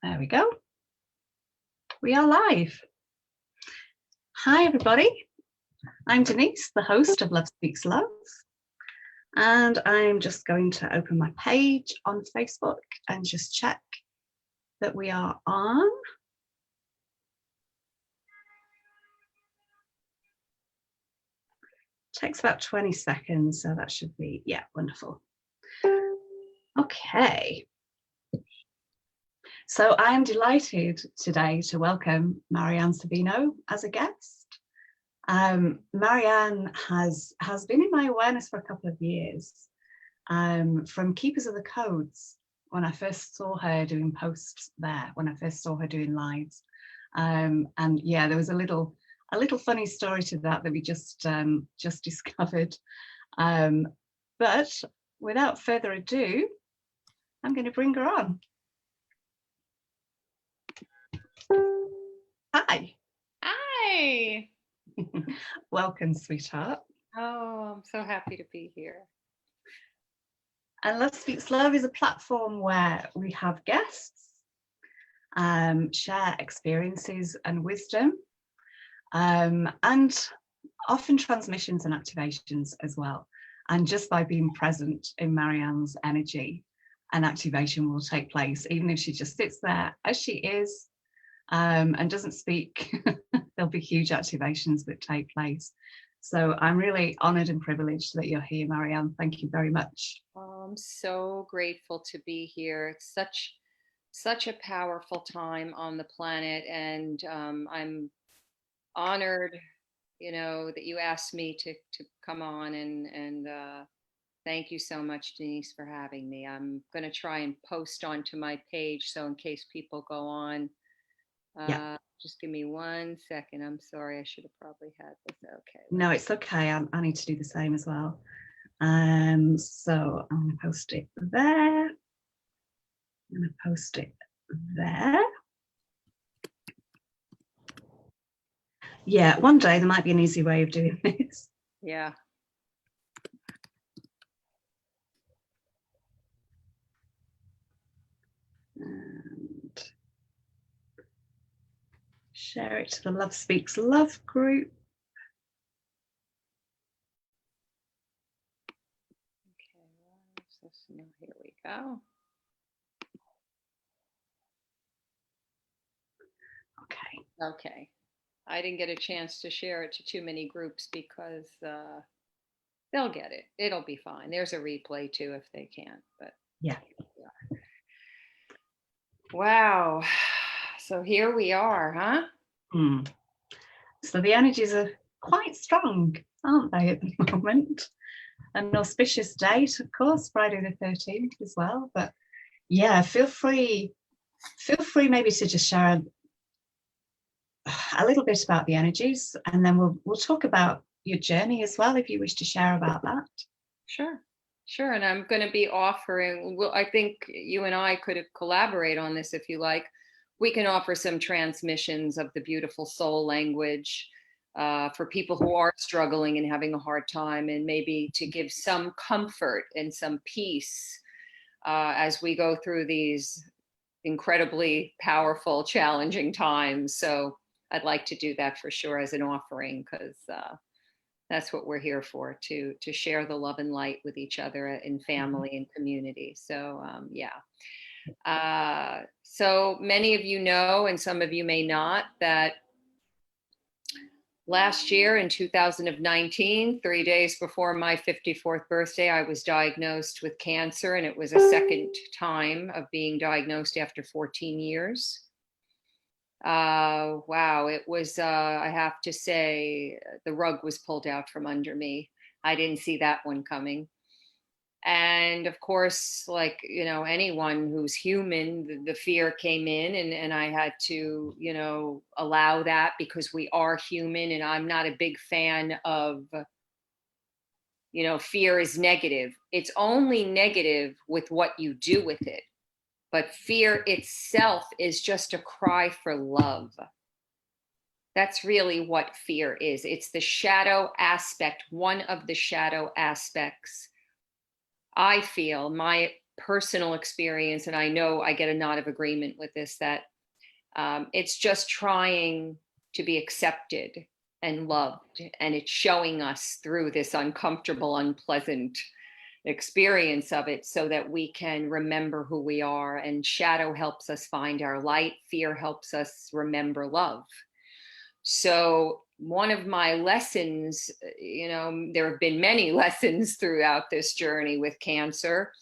There we go. We are live. Hi, everybody. I'm Denise, the host of Love Speaks Love. And I'm just going to open my page on Facebook and just check that we are on. Takes about 20 seconds, so that should be, yeah, wonderful. Okay. So I am delighted today to welcome Maryanne Savino as a guest. Maryanne has been in my awareness for a couple of years, from Keepers of the Codes, when I first saw her doing posts there, when I first saw her doing lives. And yeah, there was a little funny story to that we just discovered. But without further ado, I'm going to bring her on. Hi. Hi. Welcome, sweetheart. Oh, I'm so happy to be here. And Love Speaks Love is a platform where we have guests share experiences and wisdom, and often transmissions and activations as well. And just by being present in Maryanne's energy, an activation will take place, even if she just sits there as she is and doesn't speak. There'll be huge activations that take place. So I'm really honoured and privileged that you're here, Maryanne. Thank you very much. Oh, I'm so grateful to be here. It's such a powerful time on the planet, and I'm honored, that you asked me to come on, and thank you so much, Denise, for having me. I'm going to try and post onto my page, so in case people go on. Yeah. Just give me 1 second. I'm sorry. I should have probably had this. Okay. No, it's okay. I need to do the same as well. So I'm going to post it there. I'm going to post it there. Yeah, one day there might be an easy way of doing this. Yeah. And share it to the Love Speaks Love group. Okay, here we go. Okay. I didn't get a chance to share it to too many groups because they'll get it. It'll be fine. There's a replay too if they can't. But yeah. Wow. So here we are, huh? So the energies are quite strong, aren't they, at the moment? An auspicious date, of course, Friday the 13th as well. But yeah, feel free maybe to just share a little bit about the energies, and then we'll talk about your journey as well, if you wish to share about that. Sure. And I'm going to be offering, well, I think you and I could collaborate on this if you like. We can offer some transmissions of the beautiful soul language for people who are struggling and having a hard time, and maybe to give some comfort and some peace as we go through these incredibly powerful, challenging times. So I'd like to do that for sure as an offering, because that's what we're here for, to share the love and light with each other in family and community. So so many of you know, and some of you may not, that last year in 2019, 3 days before my 54th birthday, I was diagnosed with cancer, and it was a second time of being diagnosed after 14 years. Wow, it was, I have to say, the rug was pulled out from under me. I didn't see that one coming. And of course, like, anyone who's human, the fear came in, and I had to, allow that, because we are human, and I'm not a big fan of, fear is negative. It's only negative with what you do with it. But fear itself is just a cry for love. That's really what fear is. It's the shadow aspect, one of the shadow aspects. I feel my personal experience, and I know I get a nod of agreement with this, that it's just trying to be accepted and loved, and it's showing us through this uncomfortable, unpleasant experience of it so that we can remember who we are. And shadow helps us find our light, fear helps us remember love. So one of my lessons, there have been many lessons throughout this journey with cancer,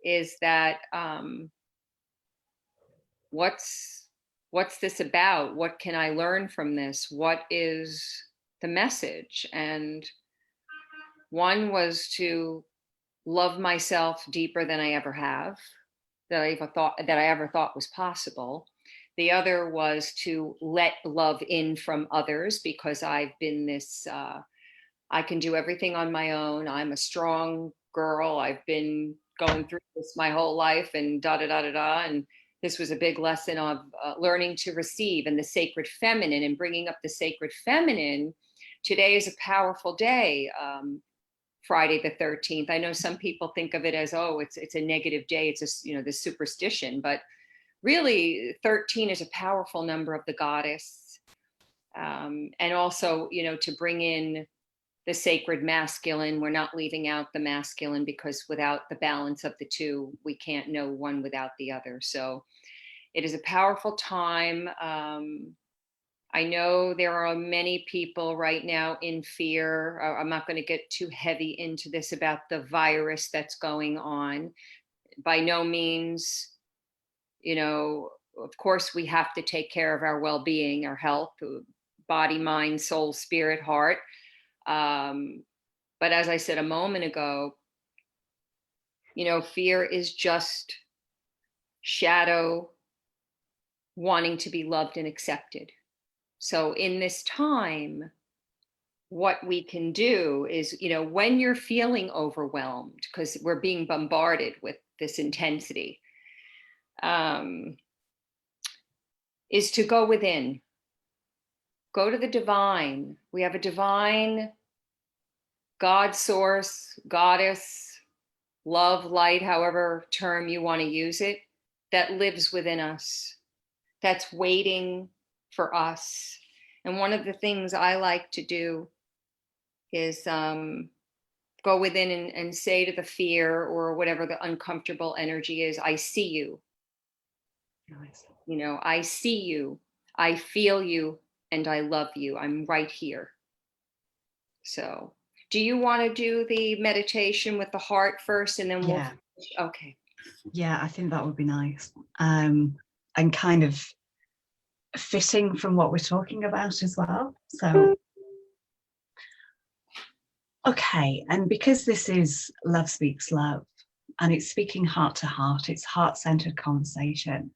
is that what's this about? What can I learn from this? What is the message? And one was to love myself deeper than I ever have, that I ever thought was possible. The other was to let love in from others, because I've been this, I can do everything on my own. I'm a strong girl. I've been going through this my whole life, and da da da da da. And this was a big lesson of learning to receive, and the sacred feminine, and bringing up the sacred feminine. Today is a powerful day. Friday the 13th. I know some people think of it as, oh, it's a negative day. It's this superstition, but really 13 is a powerful number of the goddess. And also, to bring in the sacred masculine. We're not leaving out the masculine, because without the balance of the two, we can't know one without the other. So it is a powerful time. I know there are many people right now in fear. I'm not going to get too heavy into this about the virus that's going on. By no means, of course, we have to take care of our well-being, our health, body, mind, soul, spirit, heart. But as I said a moment ago, fear is just shadow wanting to be loved and accepted. So in this time, what we can do is, when you're feeling overwhelmed, because we're being bombarded with this intensity, is to go within, go to the divine. We have a divine God source, goddess, love, light, however term you want to use it, that lives within us, that's waiting for us. And one of the things I like to do is go within and say to the fear or whatever the uncomfortable energy is, I see you. Nice. I see you, I feel you, and I love you. I'm right here. So do you want to do the meditation with the heart first, and then Yeah. Okay. Yeah, I think that would be nice. And kind of fitting from what we're talking about as well. So, okay, and because this is Love Speaks Love, and it's speaking heart to heart, it's heart-centered conversation.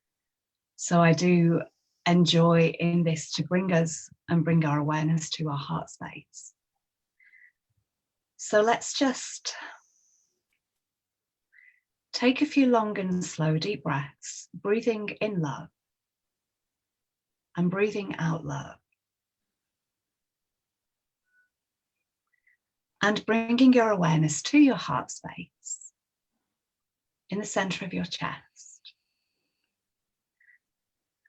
So I do enjoy in this to bring us and bring our awareness to our heart space. So let's just take a few long and slow deep breaths, breathing in love and breathing out love. And bringing your awareness to your heart space in the center of your chest.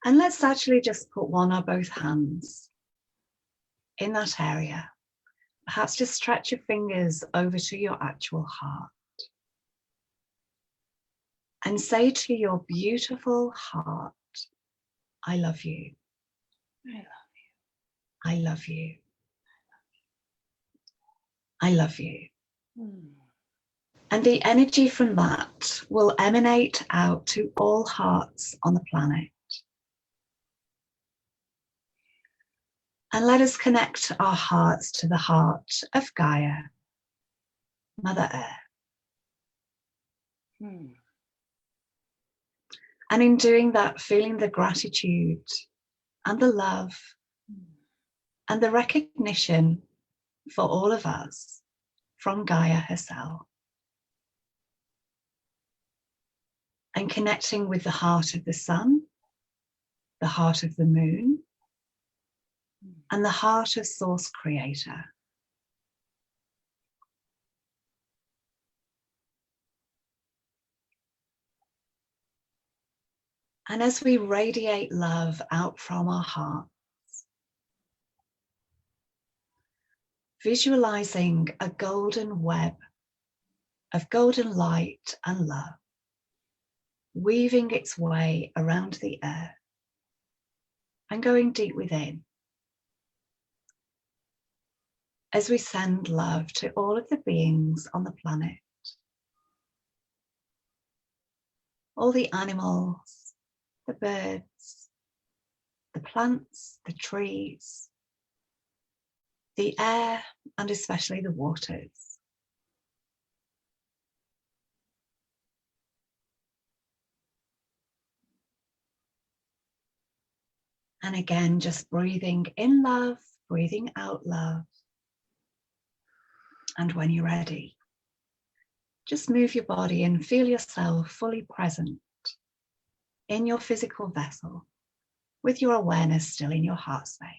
And let's actually just put one or both hands in that area. Perhaps just stretch your fingers over to your actual heart. And say to your beautiful heart, I love you. I love you. I love you. I love you. And the energy from that will emanate out to all hearts on the planet. And let us connect our hearts to the heart of Gaia, Mother Earth. And in doing that, feeling the gratitude and the love and the recognition for all of us from Gaia herself. And connecting with the heart of the sun, the heart of the moon, and the heart of Source Creator. And as we radiate love out from our heart, visualizing a golden web of golden light and love, weaving its way around the earth and going deep within, as we send love to all of the beings on the planet, all the animals, the birds, the plants, the trees, the air, and especially the waters. And again, just breathing in love, breathing out love. And when you're ready, just move your body and feel yourself fully present in your physical vessel, with your awareness still in your heart space.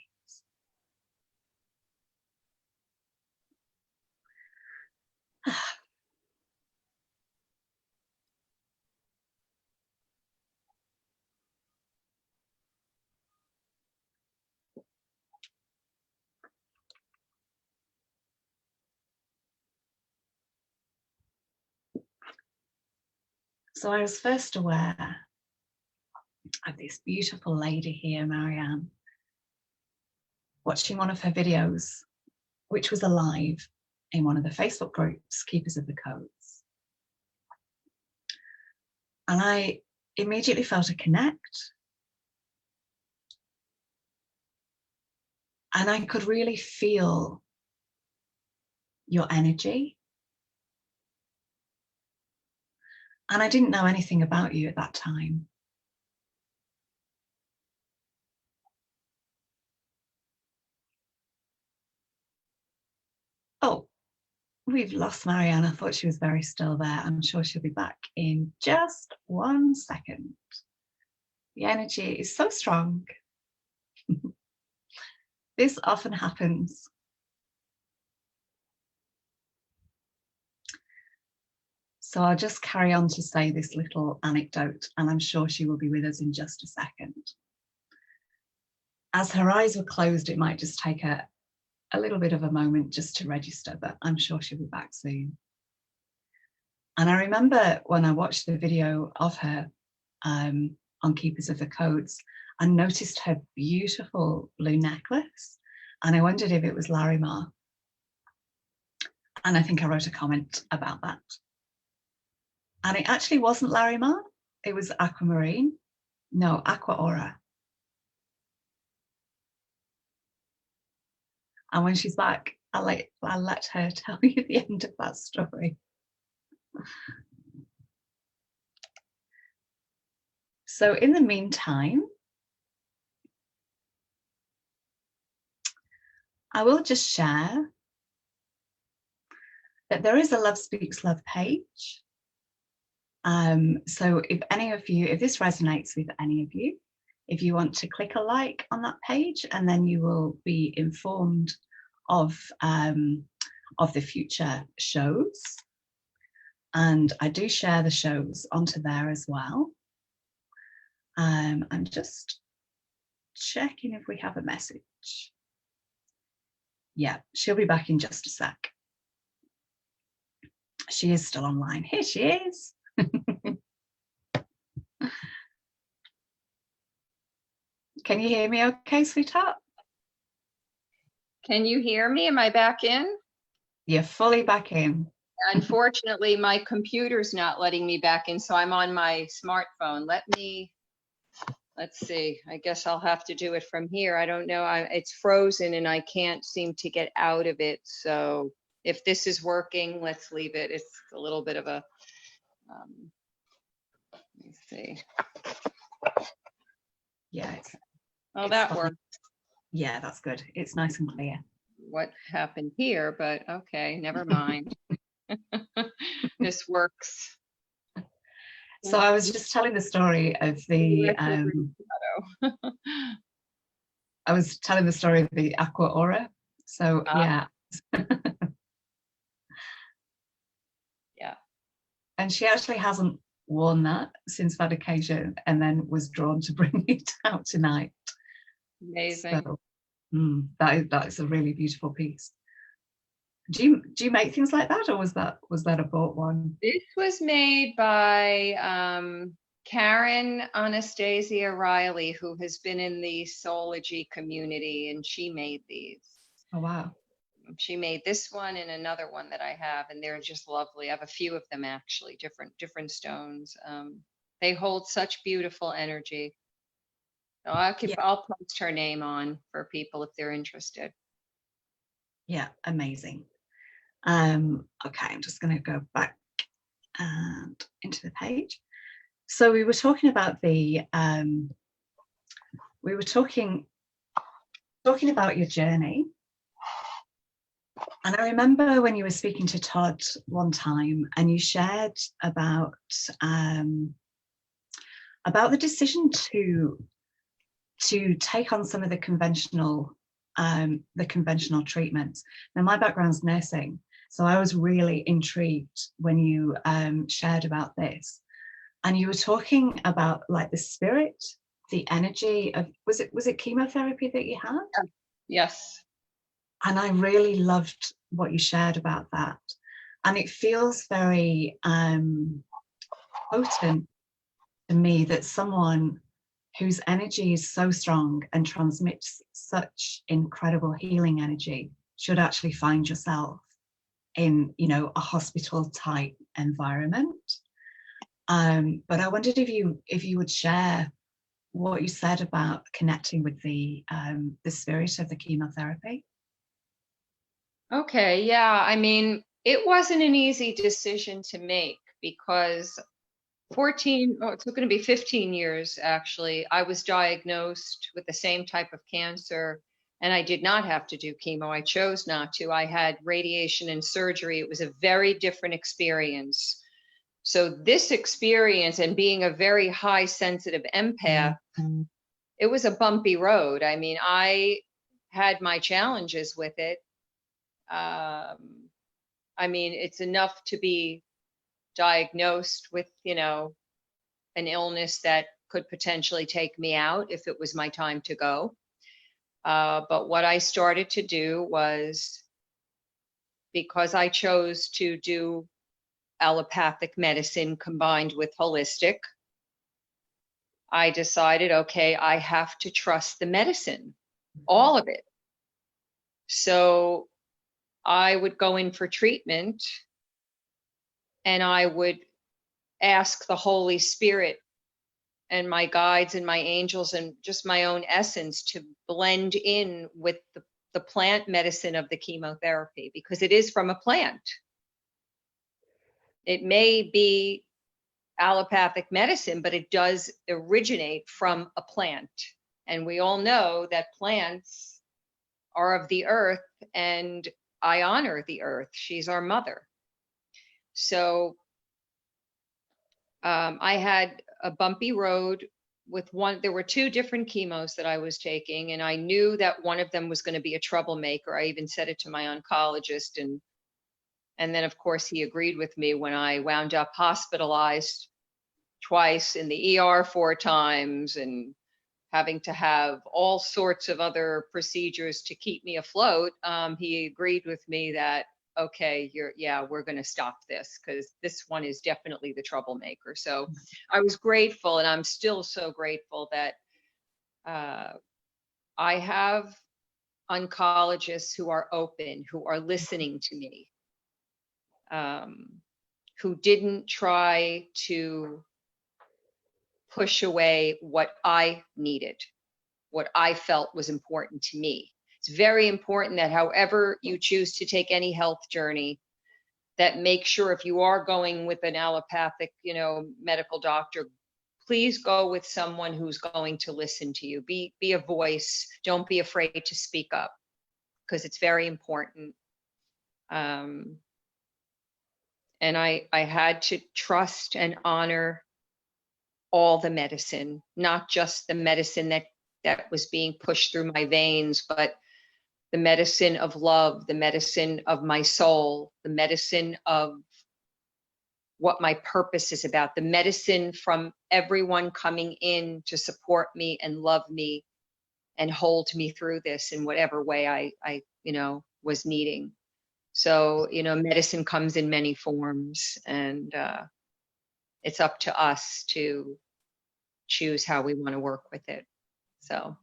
So I was first aware of this beautiful lady here, Maryanne, watching one of her videos, which was alive in one of the Facebook groups, Keepers of the Codes. And I immediately felt a connect. And I could really feel your energy. And I didn't know anything about you at that time. Oh, we've lost Maryanne. I thought she was very still there. I'm sure she'll be back in just 1 second. The energy is so strong. This often happens. So I'll just carry on to say this little anecdote, and I'm sure she will be with us in just a second. As her eyes were closed, it might just take a little bit of a moment just to register, but I'm sure she'll be back soon. And I remember when I watched the video of her on Keepers of the Codes, I noticed her beautiful blue necklace, and I wondered if it was Larimar. And I think I wrote a comment about that. And it actually wasn't Larimar, it was Aquamarine. No, Aqua Aura. And when she's back, I'll let her tell you the end of that story. So in the meantime, I will just share that there is a Love Speaks Love page. So if this resonates with any of you, if you want to click a like on that page, and then you will be informed of the future shows. And I do share the shows onto there as well. I'm just checking if we have a message. Yeah, she'll be back in just a sec. She is still online. Here she is. Can you hear me okay, sweetheart? Can you hear me? Am I back in? You're fully back in. Unfortunately, my computer's not letting me back in, so I'm on my smartphone. Let's see. I guess I'll have to do it from here. I don't know. It's frozen and I can't seem to get out of it. So if this is working, let's leave it. It's a little bit of a, let me see. Yeah. That worked. Yeah, that's good. It's nice and clear. What happened here, but okay, never mind. This works. So I was just telling the story of the I was telling the story of the Aqua Aura. So yeah. Yeah. And she actually hasn't worn that since that occasion, and then was drawn to bring it out tonight. Amazing. So that is a really beautiful piece. Do you make things like that, or was that a bought one? This was made by Karen Anastasia Riley, who has been in the Soulology community, and she made these. Oh wow. She made this one and another one that I have, and they're just lovely. I have a few of them actually, different stones. They hold such beautiful energy. So I'll post her name on for people if they're interested. Yeah, amazing. Okay, I'm just going to go back and into the page. So we were talking about we were talking about your journey. And I remember when you were speaking to Todd one time, and you shared about the decision to take on some of the conventional treatments. Now, my background's nursing, so I was really intrigued when you shared about this, and you were talking about like the spirit, the energy of was it chemotherapy that you had? Yes. And I really loved what you shared about that, and it feels very potent to me that someone whose energy is so strong and transmits such incredible healing energy should actually find yourself in, a hospital type environment. But I wondered if you would share what you said about connecting with the spirit of the chemotherapy. Okay, yeah. I mean, it wasn't an easy decision to make because it's going to be 15 years actually. I was diagnosed with the same type of cancer, and I did not have to do chemo. I chose not to. I had radiation and surgery. It was a very different experience. So this experience, and being a very high sensitive empath, it was a bumpy road. I mean, I had my challenges with it. I mean, it's enough to be diagnosed with, an illness that could potentially take me out if it was my time to go. But what I started to do was, because I chose to do allopathic medicine combined with holistic, I decided, okay, I have to trust the medicine, all of it. So I would go in for treatment, and I would ask the Holy Spirit and my guides and my angels and just my own essence to blend in with the plant medicine of the chemotherapy, because it is from a plant. It may be allopathic medicine, but it does originate from a plant. And we all know that plants are of the earth, and I honor the earth. She's our mother. So I had a bumpy road with one. There were two different chemos that I was taking, and I knew that one of them was going to be a troublemaker. I even said it to my oncologist, and then of course he agreed with me when I wound up hospitalized twice, in the ER 4 times, and having to have all sorts of other procedures to keep me afloat. He agreed with me that, okay, we're going to stop this, because this one is definitely the troublemaker. So I was grateful, and I'm still so grateful that I have oncologists who are open, who are listening to me, who didn't try to push away what I needed, what I felt was important to me. It's very important that however you choose to take any health journey, that make sure if you are going with an allopathic, medical doctor, please go with someone who's going to listen to you. Be a voice. Don't be afraid to speak up, because it's very important. And I had to trust and honor all the medicine, not just the medicine that was being pushed through my veins, but the medicine of love, the medicine of my soul, the medicine of what my purpose is about. The medicine from everyone coming in to support me and love me and hold me through this in whatever way I was needing. So, medicine comes in many forms, and it's up to us to choose how we want to work with it. So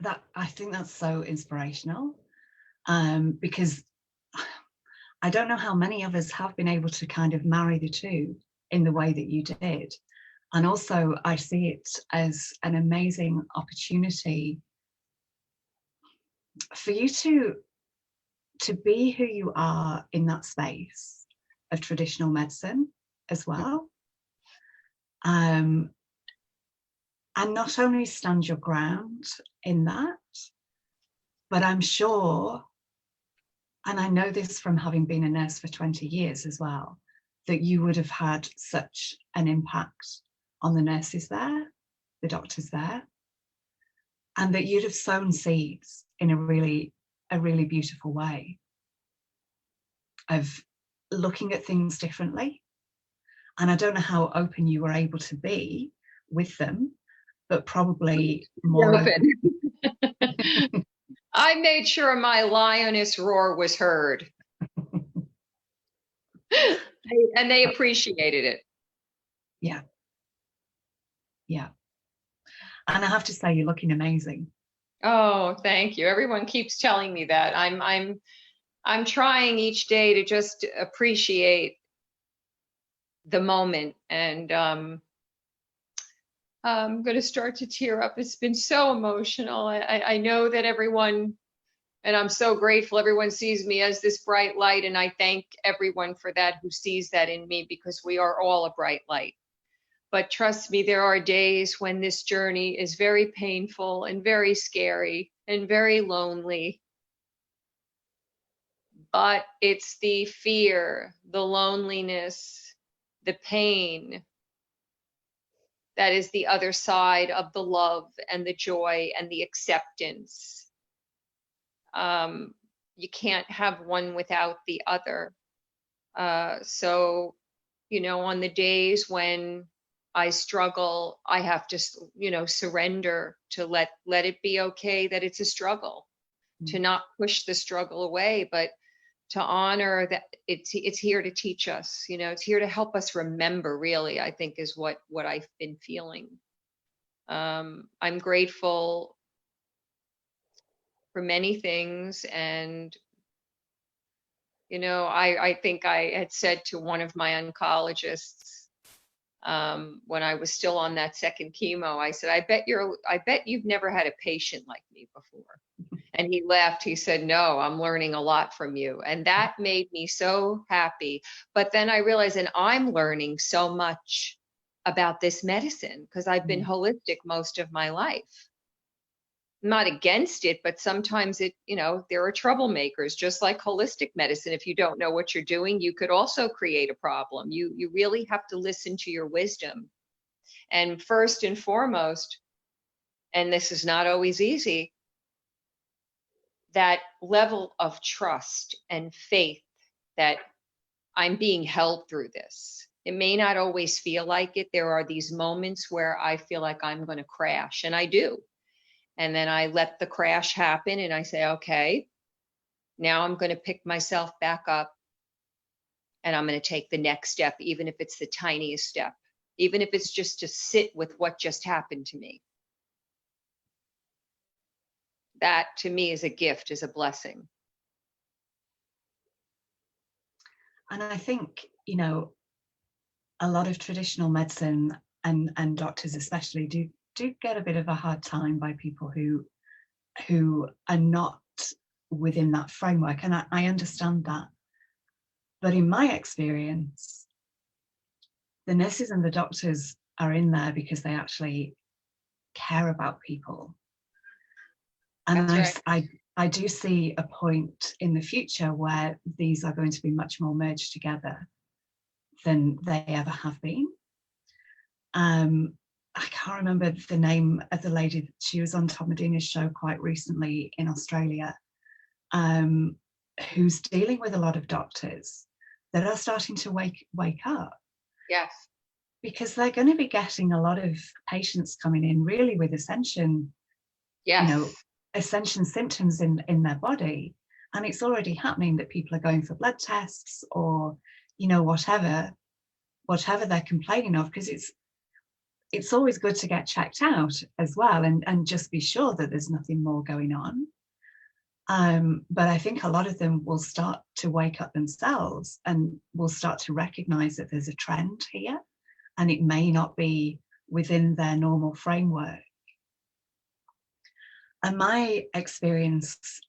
that, I think that's so inspirational, because I don't know how many of us have been able to kind of marry the two in the way that you did. And also I see it as an amazing opportunity for you to be who you are in that space of traditional medicine as well. And not only stand your ground in that, but I'm sure, and I know this from having been a nurse for 20 years as well, that you would have had such an impact on the nurses there, the doctors there, and that you'd have sown seeds in a really beautiful way of looking at things differently. And I don't know how open you were able to be with them, but probably more open. I made sure my lioness roar was heard. And they appreciated it. Yeah. Yeah. And I have to say, you're looking amazing. Oh, thank you. Everyone keeps telling me that. I'm trying each day to just appreciate the moment, and I'm going to start to tear up. It's been so emotional. I know that everyone, and I'm so grateful everyone sees me as this bright light, and I thank everyone for that who sees that in me, because we are all a bright light. But trust me, there are days when this journey is very painful and very scary and very lonely. But it's the fear, the loneliness, the pain that is the other side of the love and the joy and the acceptance. You can't have one without the other. So, on the days when I struggle, I have to, surrender to let it be okay that it's a struggle, to not push the struggle away, but to honor that it's here to teach us, it's here to help us remember, really, I think is what I've been feeling. I'm grateful for many things. And, I think I had said to one of my oncologists, when I was still on that second chemo, I said, I bet you've never had a patient like me before. And he laughed. He said, no, I'm learning a lot from you. And that made me so happy. But then I realized, and I'm learning so much about this medicine, because I've been holistic most of my life. I'm not against it, but sometimes there are troublemakers, just like holistic medicine. If you don't know what you're doing, you could also create a problem. You really have to listen to your wisdom. And first and foremost, and this is not always easy, that level of trust and faith that I'm being held through this. It may not always feel like it. There are these moments where I feel like I'm going to crash, and I do. And then I let the crash happen, and I say, okay, now I'm going to pick myself back up, and I'm going to take the next step, even if it's the tiniest step, even if it's just to sit with what just happened to me. That to me is a gift, is a blessing. And I think, a lot of traditional medicine and doctors especially do get a bit of a hard time by people who are not within that framework. And I understand that. But in my experience, the nurses and the doctors are in there because they actually care about people. And I do see a point in the future where these are going to be much more merged together than they ever have been. I can't remember the name of the lady. She was on Tom Medina's show quite recently in Australia, who's dealing with a lot of doctors that are starting to wake up, Yes. because they're going to be getting a lot of patients coming in really with ascension, Yes. ascension symptoms in their body. And it's already happening that people are going for blood tests or, whatever they're complaining of, because it's always good to get checked out as well, and just be sure that there's nothing more going on. But I think a lot of them will start to wake up themselves and will start to recognize that there's a trend here, and it may not be within their normal framework. And my experience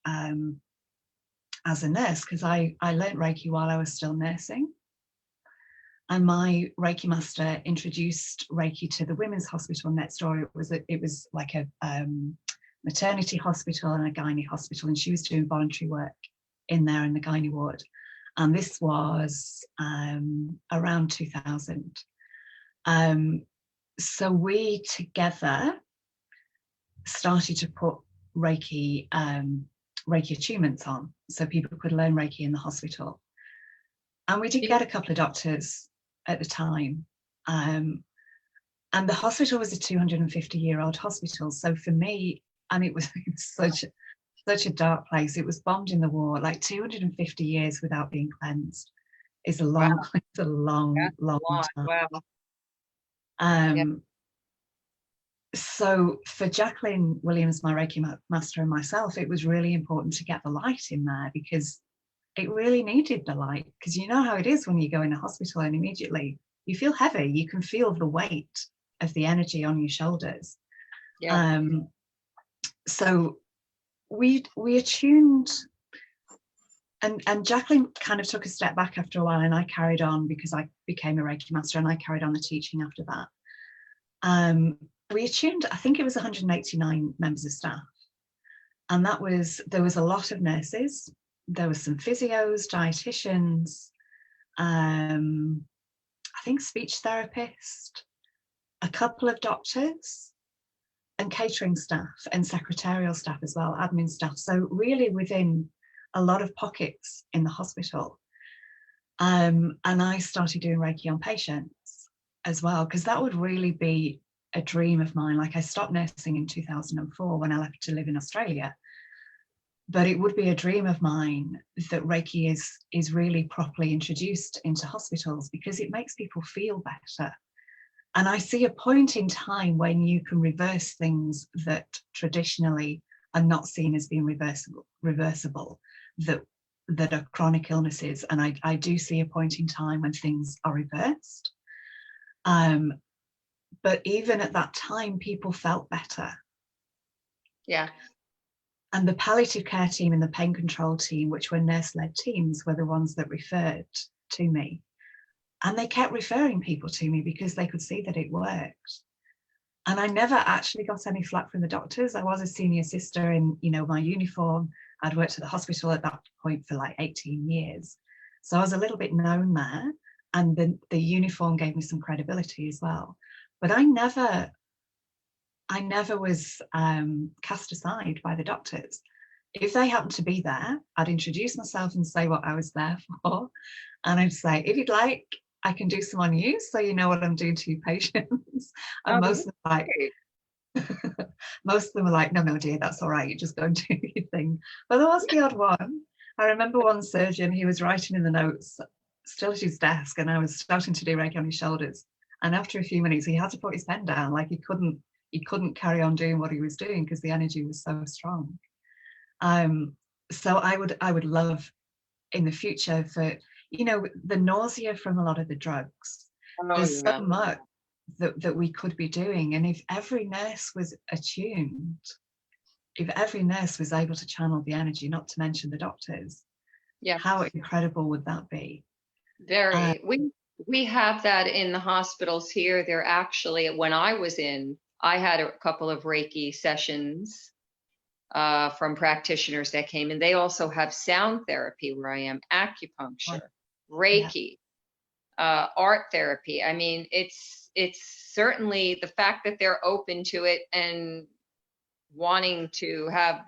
as a nurse, because I learned Reiki while I was still nursing, and my Reiki master introduced Reiki to the women's hospital next door. It was like a maternity hospital and a gynae hospital, and she was doing voluntary work in there in the gynae ward. And this was around 2000. So we together started to put Reiki attunements on, so people could learn Reiki in the hospital. And we did get a couple of doctors at the time. And the hospital was a 250-year-old hospital. So for me, and it was such a dark place. It was bombed in the war. Like 250 years without being cleansed is a long, wow. It's a long time. Wow. So for Jacqueline Williams, my Reiki master, and myself, it was really important to get the light in there, because it really needed the light. Because you know how it is when you go in a hospital and immediately you feel heavy. You can feel the weight of the energy on your shoulders. Yeah. So we attuned, and Jacqueline kind of took a step back after a while, and I carried on because I became a Reiki master, and I carried on the teaching after that. We attuned, I think it was 189 members of staff, and there was a lot of nurses. There were some physios, dietitians, I think speech therapist, a couple of doctors, and catering staff and secretarial staff as well, admin staff. So really within a lot of pockets in the hospital. And I started doing Reiki on patients as well, because that would really be a dream of mine. Like, I stopped nursing in 2004 when I left to live in Australia. But it would be a dream of mine that Reiki is really properly introduced into hospitals, because it makes people feel better. And I see a point in time when you can reverse things that traditionally are not seen as being reversible, that are chronic illnesses. And I do see a point in time when things are reversed. But even at that time, people felt better. Yeah. And the palliative care team and the pain control team, which were nurse-led teams, were the ones that referred to me. And they kept referring people to me because they could see that it worked. And I never actually got any flack from the doctors. I was a senior sister in, my uniform. I'd worked at the hospital at that point for like 18 years. So I was a little bit known there. And the uniform gave me some credibility as well. But I never was cast aside by the doctors. If they happened to be there, I'd introduce myself and say what I was there for. And I'd say, if you'd like, I can do some on you, so you know what I'm doing to your patients. And most of them were like, no, dear, that's all right. You just go and do your thing. But there was the odd one. I remember one surgeon, he was writing in the notes, still at his desk, and I was starting to do Reiki on his shoulders. And after a few minutes, he had to put his pen down. Like, he couldn't carry on doing what he was doing because the energy was so strong. So I would love in the future for, the nausea from a lot of the drugs. There's so much that we could be doing. And if every nurse was attuned, if every nurse was able to channel the energy, not to mention the doctors, how incredible would that be? Very. We have that in the hospitals here. They're actually, when I was in, I had a couple of Reiki sessions from practitioners that came in. They also have sound therapy where I am, acupuncture, Reiki, art therapy. I mean, it's certainly the fact that they're open to it and wanting to have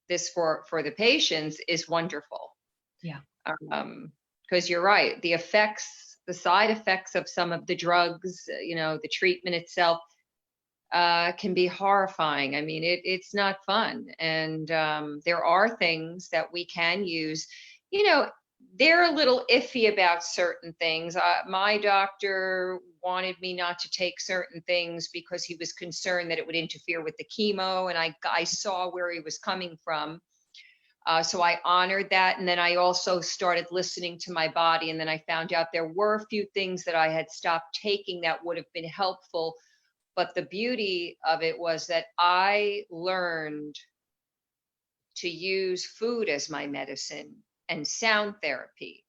this for the patients is wonderful. Yeah. because you're right, the effects, the side effects of some of the drugs, the treatment itself, can be horrifying. I mean, it's not fun. And there are things that we can use. They're a little iffy about certain things. My doctor wanted me not to take certain things because he was concerned that it would interfere with the chemo. And I saw where he was coming from. So I honored that. And then I also started listening to my body. And then I found out there were a few things that I had stopped taking that would have been helpful. But the beauty of it was that I learned to use food as my medicine, and sound therapy,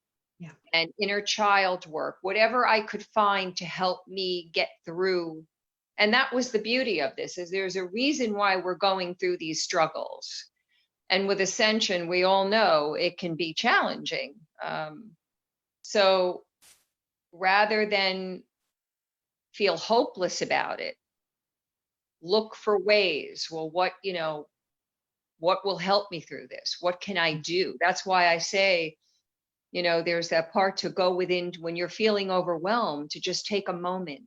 and inner child work, whatever I could find to help me get through. And that was the beauty of this, is there's a reason why we're going through these struggles. And with ascension, we all know it can be challenging. So rather than feel hopeless about it, look for ways. Well, what will help me through this? What can I do? That's why I say, there's that part to go within when you're feeling overwhelmed, to just take a moment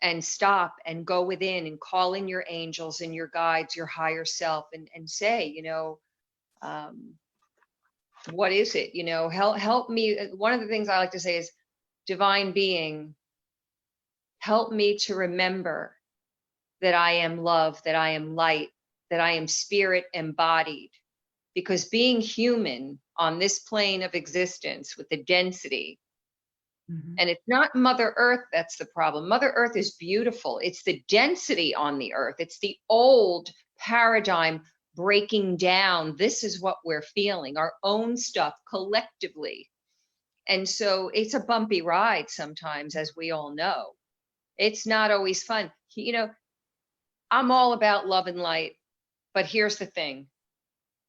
and stop and go within and call in your angels and your guides, your higher self, and say, what is it? Help me. One of the things I like to say is, divine being, help me to remember that I am love, that I am light, that I am spirit embodied. Because being human on this plane of existence with the density, and it's not Mother Earth that's the problem. Mother Earth is beautiful. It's the density on the earth. It's the old paradigm breaking down. This is what we're feeling, our own stuff collectively. And so it's a bumpy ride sometimes, as we all know. It's not always fun. I'm all about love and light, but here's the thing.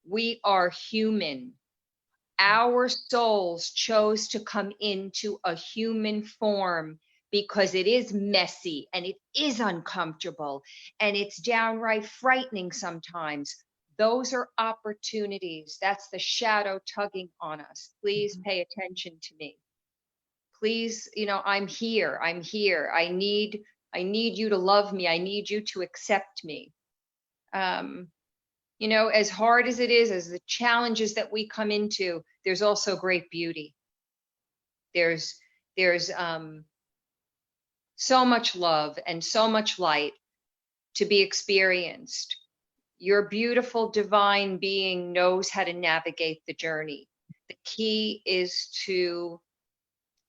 We are human. Our souls chose to come into a human form because it is messy and it is uncomfortable and it's downright frightening sometimes. Those are opportunities. That's the shadow tugging on us. Please pay attention to me. Please, I'm here. I'm here. I need you to love me. I need you to accept me. As hard as it is, as the challenges that we come into, there's also great beauty. There's so much love and so much light to be experienced. Your beautiful divine being knows how to navigate the journey. The key is to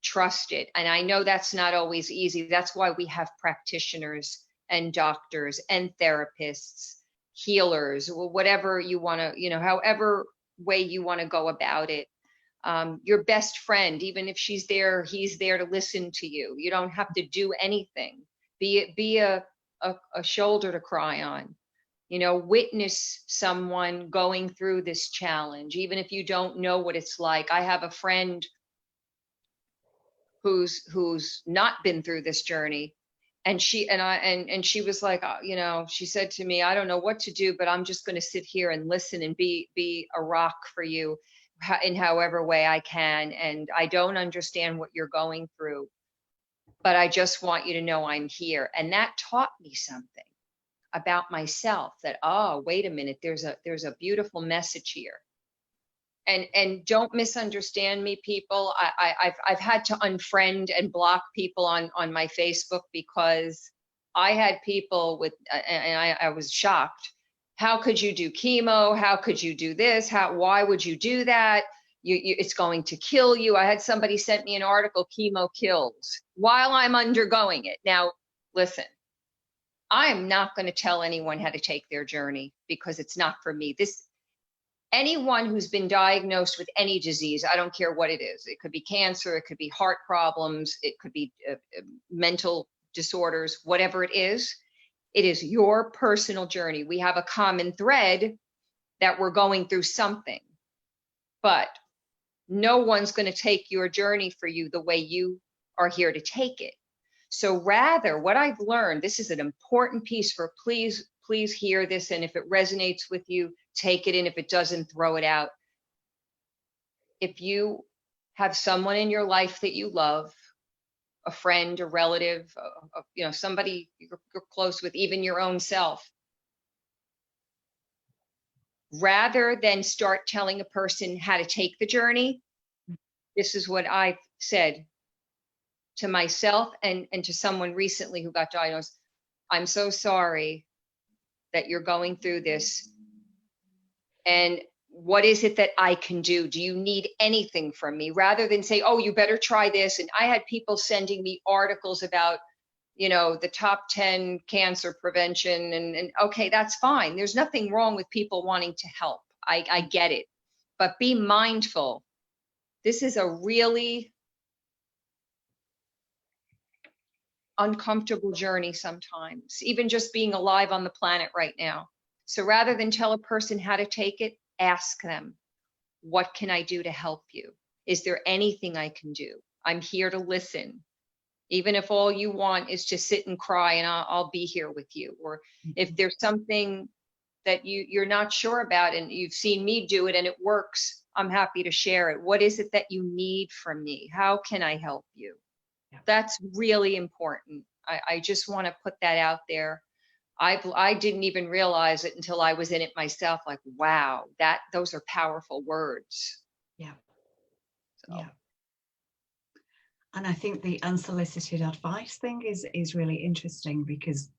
trust it. And I know that's not always easy. That's why we have practitioners and doctors and therapists, healers, whatever you want to, however way you want to go about it. Your best friend, even if she's there, he's there to listen to you. You don't have to do anything. Be a shoulder to cry on. Witness someone going through this challenge, even if you don't know what it's like. I have a friend who's not been through this journey, and she was like, she said to me, I don't know what to do, but I'm just going to sit here and listen and be a rock for you in however way I can. And I don't understand what you're going through, but I just want you to know I'm here. And that taught me something about myself, that, oh, wait a minute, there's a beautiful message here. And don't misunderstand me, people. I've had to unfriend and block people on my Facebook because I had people and I was shocked. How could you do chemo? How could you do this? Why would you do that? It's going to kill you. I had somebody sent me an article, chemo kills, while I'm undergoing it. Now, listen, I am not going to tell anyone how to take their journey because it's not for me. Anyone who's been diagnosed with any disease, I don't care what it is. It could be cancer, it could be heart problems, it could be mental disorders, whatever it is your personal journey. We have a common thread that we're going through something, but no one's going to take your journey for you the way you are here to take it. So rather, what I've learned, this is an important piece for, please hear this. And if it resonates with you, take it in. If it doesn't, throw it out. If you have someone in your life that you love, a friend, a relative, somebody you're close with, even your own self, rather than start telling a person how to take the journey. This is what I've said to myself and to someone recently who got diagnosed. I'm so sorry that you're going through this. And what is it that I can do? Do you need anything from me? Rather than say, oh, you better try this. And I had people sending me articles about, the top 10 cancer prevention. And okay, that's fine. There's nothing wrong with people wanting to help. I get it. But be mindful. This is a really uncomfortable journey sometimes, even just being alive on the planet right now. So rather than tell a person how to take it, ask them, what can I do to help you? Is there anything I can do? I'm here to listen. Even if all you want is to sit and cry, and I'll be here with you. Or if there's something that you're not sure about and you've seen me do it and it works, I'm happy to share it. What is it that you need from me? How can I help you? Yeah. That's really important. I just want to put that out there. I didn't even realize it until I was in it myself. Like, wow, those are powerful words. Yeah. So. Yeah. And I think the unsolicited advice thing is really interesting, because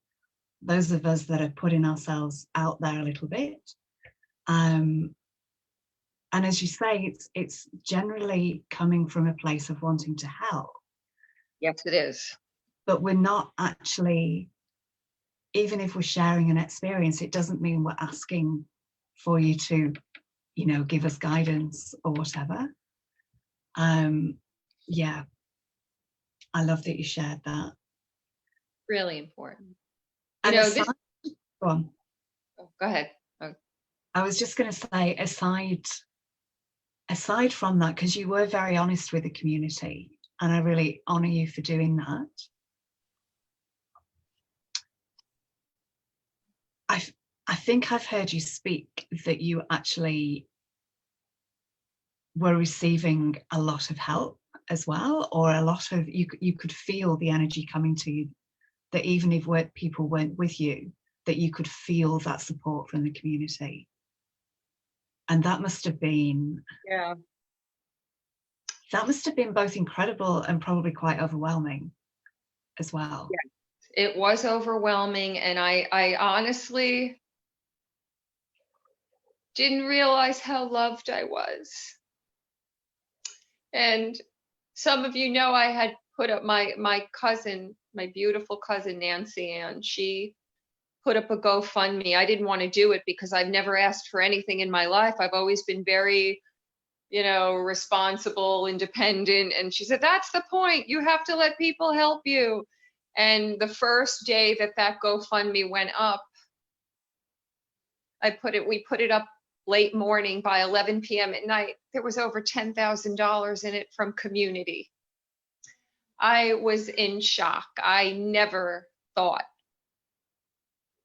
those of us that are putting ourselves out there a little bit, and as you say, it's generally coming from a place of wanting to help. Yes, it is. But we're not actually, even if we're sharing an experience, it doesn't mean we're asking for you to, give us guidance or whatever. Yeah. I love that you shared that. Really important. And go on. Oh, go ahead. Oh. I was just going to say, aside from that, because you were very honest with the community, and I really honor you for doing that. I think I've heard you speak that you actually were receiving a lot of help as well, or a lot of, you could feel the energy coming to you, that even if people weren't with you, that you could feel that support from the community. And that must have been, that must have been both incredible and probably quite overwhelming as well. Yeah, it was overwhelming. And I honestly didn't realize how loved I was. And some of you know, I had put up my cousin, my beautiful cousin, Nancy Ann, she put up a GoFundMe. I didn't want to do it because I've never asked for anything in my life. I've always been very, responsible, independent. And she said, that's the point. You have to let people help you. And the first day that GoFundMe went up, we put it up late morning. By 11 p.m. at night, there was over $10,000 in it from community. I was in shock. I never thought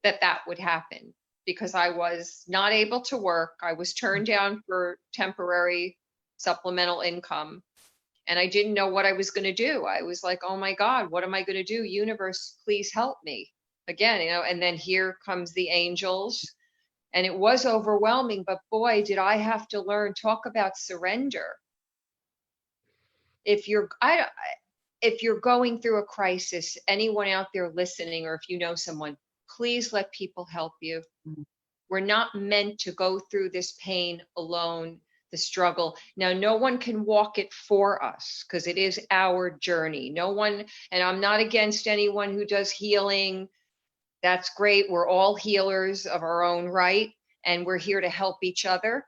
that would happen, because I was not able to work. I was turned down for temporary supplemental income, and I didn't know what I was going to do. I was like, oh my God, what am I going to do? Universe, please help me. Again, and then here comes the angels. And it was overwhelming, but boy, did I have to learn. Talk about surrender. If you're going through a crisis, anyone out there listening, or if you know someone, please let people help you. We're not meant to go through this pain alone, the struggle. Now, no one can walk it for us, because it is our journey. No one, and I'm not against anyone who does healing. That's great. We're all healers of our own right, and we're here to help each other.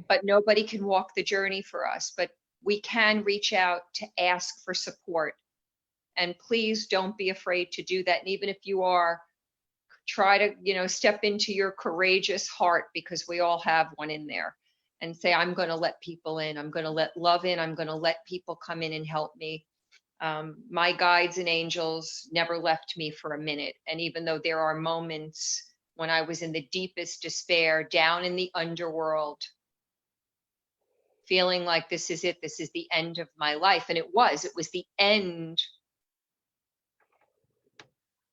But nobody can walk the journey for us. But we can reach out to ask for support. And please don't be afraid to do that. And even if you are, try to, step into your courageous heart, because we all have one in there, and say, I'm going to let people in. I'm going to let love in. I'm going to let people come in and help me. My guides and angels never left me for a minute. And even though there are moments when I was in the deepest despair, down in the underworld, feeling like this is it, this is the end of my life. And it was the end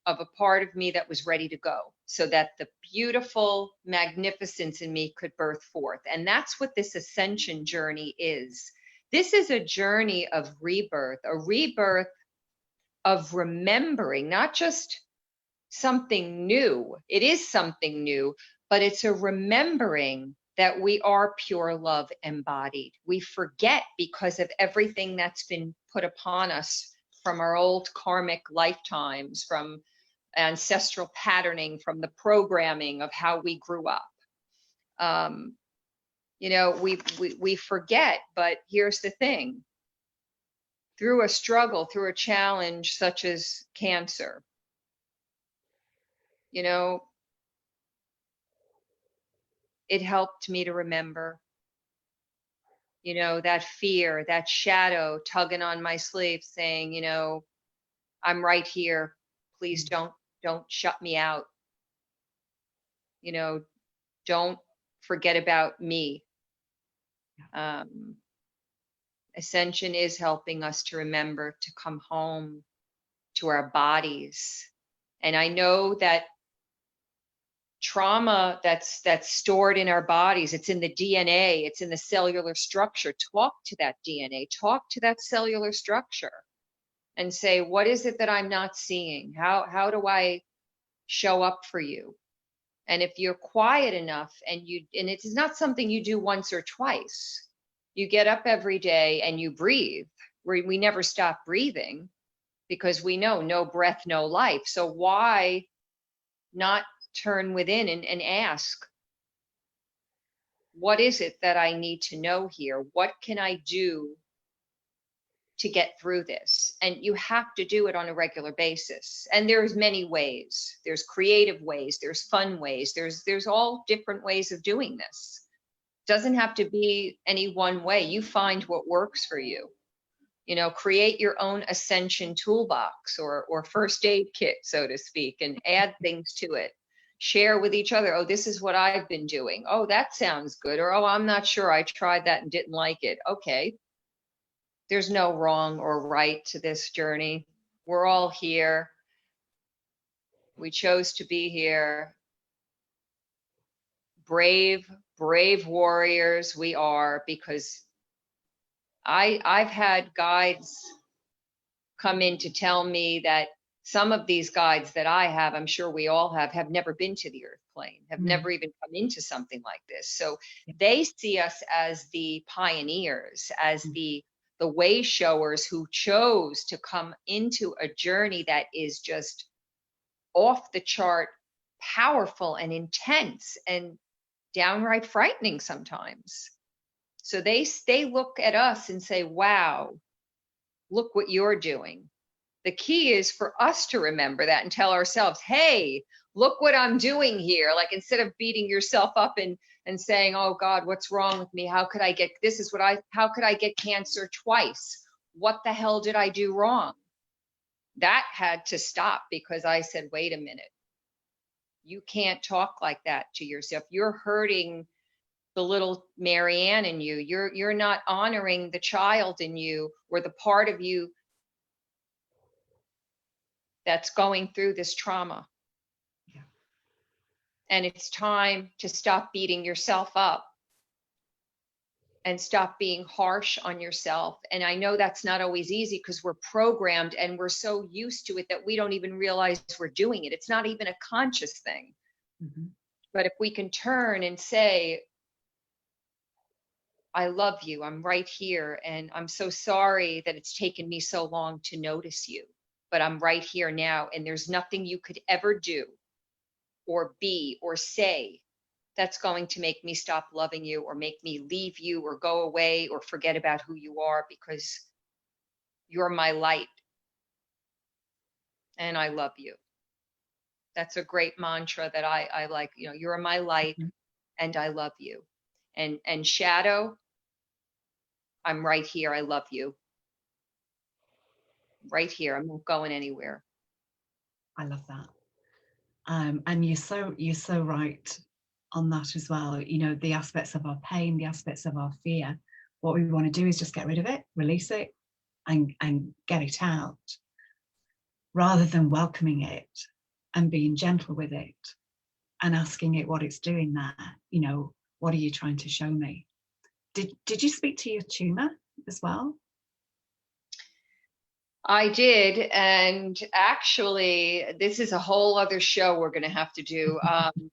of a part of me that was ready to go, so that the beautiful magnificence in me could birth forth. And that's what this ascension journey is. This is a journey of rebirth, a rebirth of remembering, not just something new. It is something new, but it's a remembering that we are pure love embodied. We forget because of everything that's been put upon us from our old karmic lifetimes, from ancestral patterning, from the programming of how we grew up. You know, we forget, but here's the thing. Through a struggle, through a challenge such as cancer, you know, it helped me to remember, you know, that fear, that shadow tugging on my sleeve saying, you know, I'm right here. Please don't shut me out. You know, don't forget about me. Ascension is helping us to remember to come home to our bodies. And I know that trauma that's stored in our bodies, it's in the DNA, it's in the cellular structure. Talk to that DNA, talk to that cellular structure and say, what is it that I'm not seeing? How do I show up for you? And if you're quiet enough and it's not something you do once or twice, you get up every day and you breathe. We never stop breathing because we know no breath, no life. So why not turn within and ask, what is it that I need to know here? What can I do to get through this? And you have to do it on a regular basis. And there's many ways. There's creative ways, there's fun ways, there's all different ways of doing this. Doesn't have to be any one way. You find what works for you. You know, create your own ascension toolbox or first aid kit, so to speak, and add things to it. Share with each other. Oh, this is what I've been doing. Oh, that sounds good. Or, oh, I'm not sure. I tried that and didn't like it. Okay. There's no wrong or right to this journey. We're all here. We chose to be here. Brave warriors we are, because I've had guides come in to tell me that some of these guides that I have, I'm sure we all have never been to the earth plane, have never even come into something like this. So they see us as the pioneers, as the way showers who chose to come into a journey that is just off the chart, powerful and intense and downright frightening sometimes. So they look at us and say, wow, look what you're doing. The key is for us to remember that and tell ourselves, hey, look what I'm doing here. Like, instead of beating yourself up and saying, oh God, what's wrong with me? How could I get cancer twice? What the hell did I do wrong? That had to stop because I said, wait a minute. You can't talk like that to yourself. You're hurting the little Maryanne in you. You're not honoring the child in you or the part of you that's going through this trauma. Yeah. And it's time to stop beating yourself up and stop being harsh on yourself. And I know that's not always easy because we're programmed and we're so used to it that we don't even realize we're doing it. It's not even a conscious thing. Mm-hmm. But if we can turn and say, I love you, I'm right here, and I'm so sorry that it's taken me so long to notice you, but I'm right here now, and there's nothing you could ever do or be or say that's going to make me stop loving you or make me leave you or go away or forget about who you are, because you're my light and I love you. That's a great mantra that I like. You know, you're my light and I love you. And shadow, I'm right here. I love you. Right here. I'm not going anywhere. I love that. And you're so right on that as well. You know, the aspects of our pain, the aspects of our fear, what we want to do is just get rid of it, release it, and get it out, rather than welcoming it and being gentle with it and asking it what it's doing there. You know, what are you trying to show me? Did you speak to your tumor as well? I did, and actually, this is a whole other show we're going to have to do.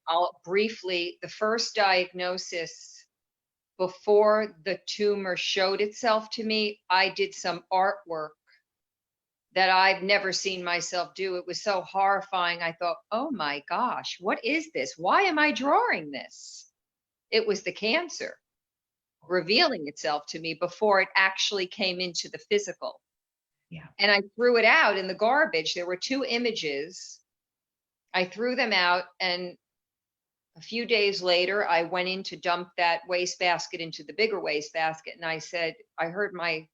I'll briefly, the first diagnosis before the tumor showed itself to me, I did some artwork that I've never seen myself do. It was so horrifying. I thought, oh my gosh, what is this? Why am I drawing this? It was the cancer revealing itself to me before it actually came into the physical. Yeah. And I threw it out in the garbage. There were 2 images. I threw them out, and a few days later, I went in to dump that wastebasket into the bigger wastebasket, and I said, I heard my,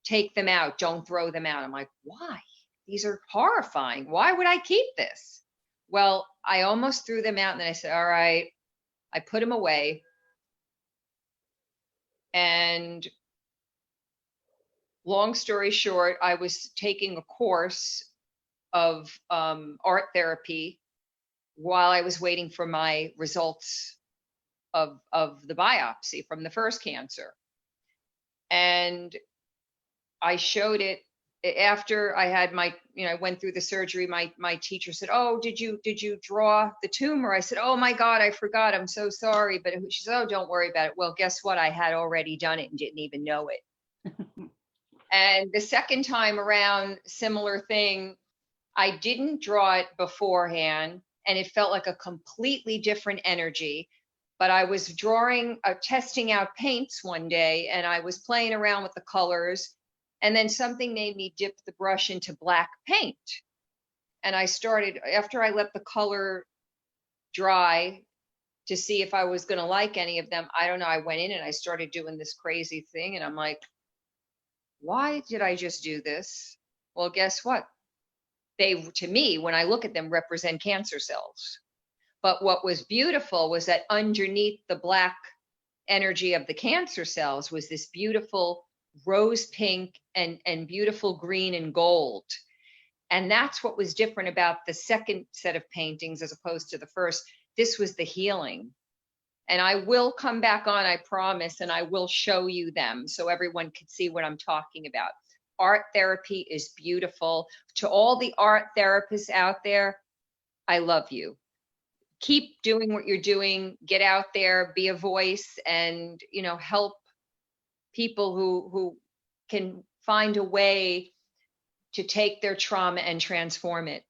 take them out, don't throw them out. I'm like, why? These are horrifying. Why would I keep this? Well, I almost threw them out, and then I said, all right. I put them away. And long story short, I was taking a course of art therapy while I was waiting for my results of the biopsy from the first cancer. And I showed it after I had my, I went through the surgery. My teacher said, oh, did you draw the tumor? I said, oh my God, I forgot. I'm so sorry. But she said, oh, don't worry about it. Well, guess what? I had already done it and didn't even know it. And the second time around, similar thing. I didn't draw it beforehand, and it felt like a completely different energy. But I was testing out paints one day, and I was playing around with the colors, and then something made me dip the brush into black paint. And I started, after I let the color dry to see if I was going to like any of them, I don't know, I went in and I started doing this crazy thing, and I'm like, why did I just do this? Well, guess what? They, to me, when I look at them, represent cancer cells. But what was beautiful was that underneath the black energy of the cancer cells was this beautiful rose pink and beautiful green and gold. And that's what was different about the second set of paintings as opposed to the first. This was the healing. And I will come back on, I promise, and I will show you them so everyone can see what I'm talking about. Art therapy is beautiful. To all the art therapists out there, I love you. Keep doing what you're doing. Get out there, be a voice, and help people who can find a way to take their trauma and transform it.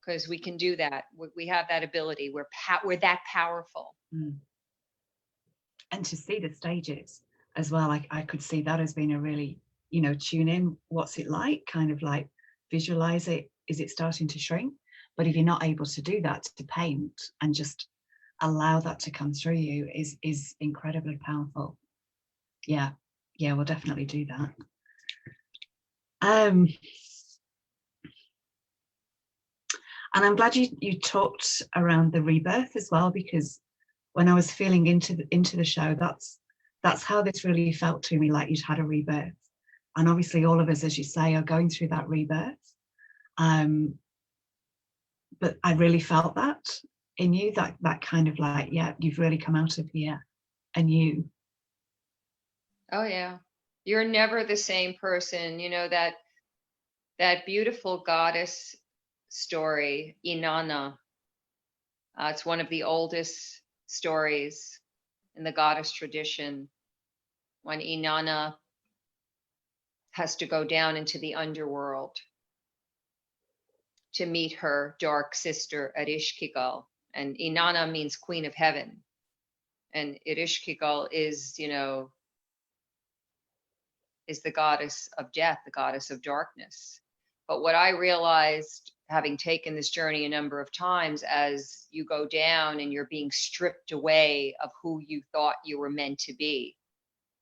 Because we can do that. We have that ability. We're that powerful. And to see the stages as well, I could see that as being a really, tune in, what's it like, kind of like visualize it. Is it starting to shrink? But if you're not able to do that, to paint and just allow that to come through you is incredibly powerful. Yeah, we'll definitely do that. And I'm glad you talked around the rebirth as well, because when I was feeling into the show, that's how this really felt to me, like you'd had a rebirth. And obviously all of us, as you say, are going through that rebirth. But I really felt that in you, that kind of like, yeah, you've really come out of here and you. Oh yeah. You're never the same person. That beautiful goddess story, Inanna. It's one of the oldest stories in the goddess tradition, when Inanna has to go down into the underworld to meet her dark sister Ereshkigal. And Inanna means Queen of Heaven. And Ereshkigal is, is the goddess of death, the goddess of darkness. But what I realized, having taken this journey a number of times, as you go down and you're being stripped away of who you thought you were meant to be,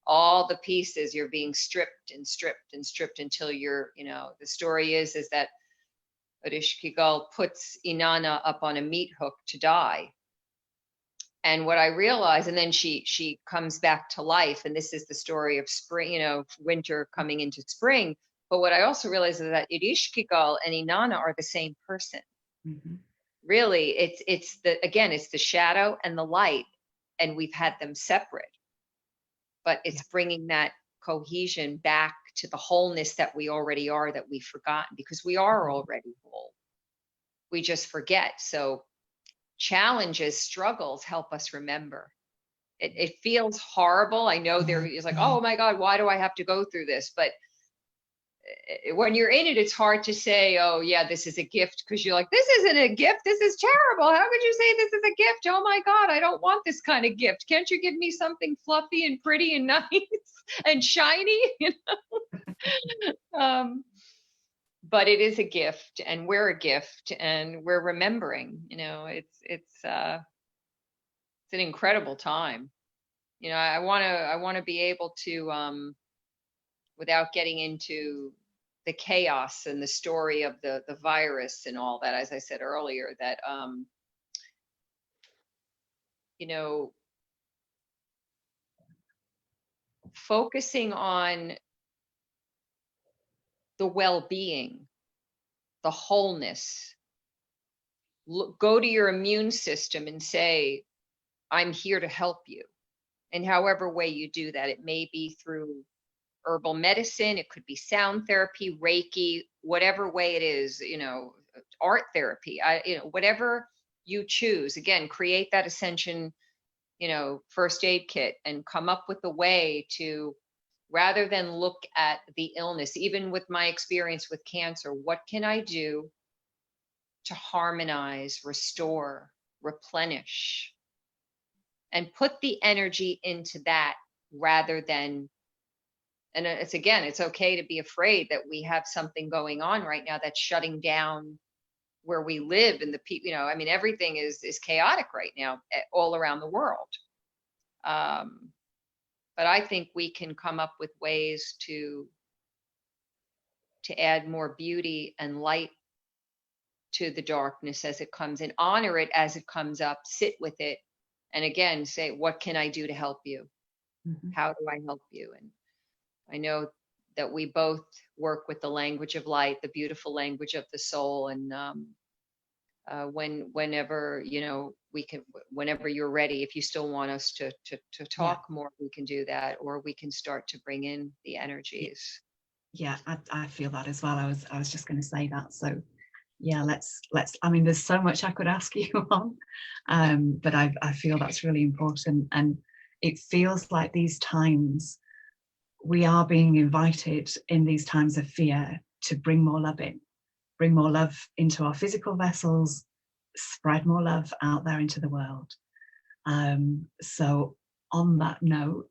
all the pieces, you're being stripped and stripped and stripped until you're, the story is that Ereshkigal puts Inanna up on a meat hook to die. And what I realized, and then she comes back to life, and this is the story of spring, you know, winter coming into spring. But what I also realized is that Irishkigal and Inanna are the same person. Mm-hmm. Really, it's the shadow and the light, and we've had them separate. But it's bringing that cohesion back to the wholeness that we already are, that we've forgotten, because we are already whole. We just forget. So challenges, struggles help us remember. It feels horrible. I know there is like, oh my God, why do I have to go through this? But when you're in it, it's hard to say, oh yeah, this is a gift, because you're like, this isn't a gift. This is terrible. How could you say this is a gift? Oh my God, I don't want this kind of gift. Can't you give me something fluffy and pretty and nice and shiny? You know? But it is a gift, and we're a gift, and we're remembering. You know, it's an incredible time. You know, I want to be able to, without getting into the chaos and the story of the virus and all that, as I said earlier, that you know, focusing on the well-being, the wholeness. Go to your immune system and say, I'm here to help you. And however way you do that, it may be through herbal medicine, it could be sound therapy, Reiki, whatever way it is, you know, art therapy, whatever you choose. Again, create that ascension, you know, first aid kit, and come up with a way to, rather than look at the illness, even with my experience with cancer, what can I do to harmonize, restore, replenish, and put the energy into that, rather than, and it's okay to be afraid that we have something going on right now that's shutting down where we live, and the people, you know, I mean, everything is chaotic right now all around the world. But I think we can come up with ways to add more beauty and light to the darkness as it comes in, honor it as it comes up, sit with it, and again say, what can I do to help you? Mm-hmm. How do I help you? And I know that we both work with the language of light, the beautiful language of the soul. And whenever, you know, we can, whenever you're ready, if you still want us to talk more, we can do that, or we can start to bring in the energies. Yeah, I feel that as well. I was just going to say that. So yeah, let's I mean, there's so much I could ask you on, but I feel that's really important. And it feels like these times, we are being invited in these times of fear to bring more love in, bring more love into our physical vessels, spread more love out there into the world. So on that note,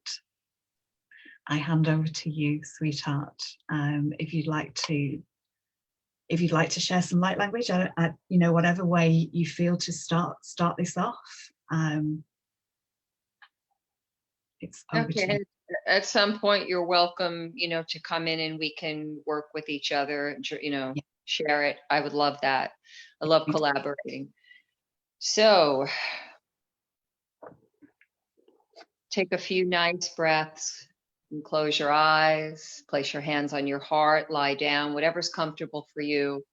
I hand over to you, sweetheart. If you'd like to share some light language, you know, whatever way you feel to start this off. It's over to you. At some point, you're welcome, you know, to come in and we can work with each other, you know, share it. I would love that. I love collaborating. So take a few nice breaths and close your eyes, place your hands on your heart, lie down, whatever's comfortable for you.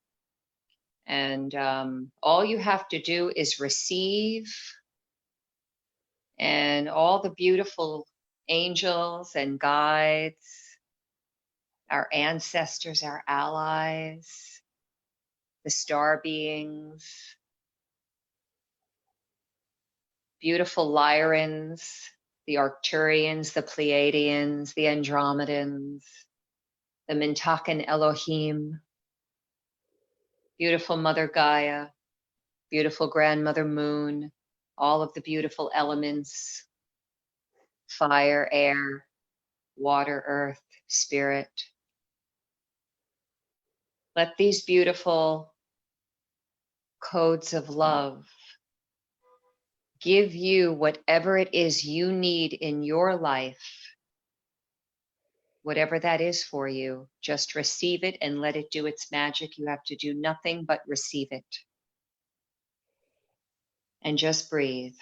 And all you have to do is receive, and all the beautiful angels and guides, our ancestors, our allies, the star beings, beautiful Lyrans, the Arcturians, the Pleiadians, the Andromedans, the Mintakan Elohim, beautiful Mother Gaia, beautiful Grandmother Moon, all of the beautiful elements, fire, air, water, earth, spirit. Let these beautiful codes of love give you whatever it is you need in your life, whatever that is for you. Just receive it and let it do its magic. You have to do nothing but receive it. And just breathe.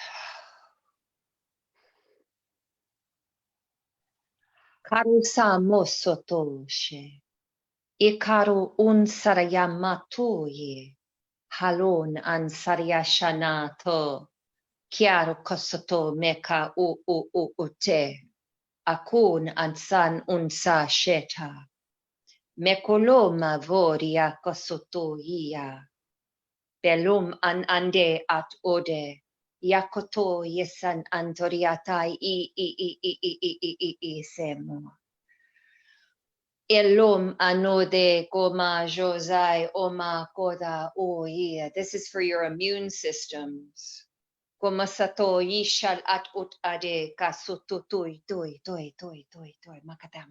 Karusa mosotoshe. Ikaru un sarayamatoye. Halon an saryashanato. Chiaro kosoto meka u ute. Akun an san un sa sheta. Mekoloma voria kosoto ia. Belum an ande at ode. Yakoto yesan antoriatai I semo. Elom anode goma josai oma koda o yeah. This is for your immune systems. Goma sato yishal at ut ade kasutu tui makata.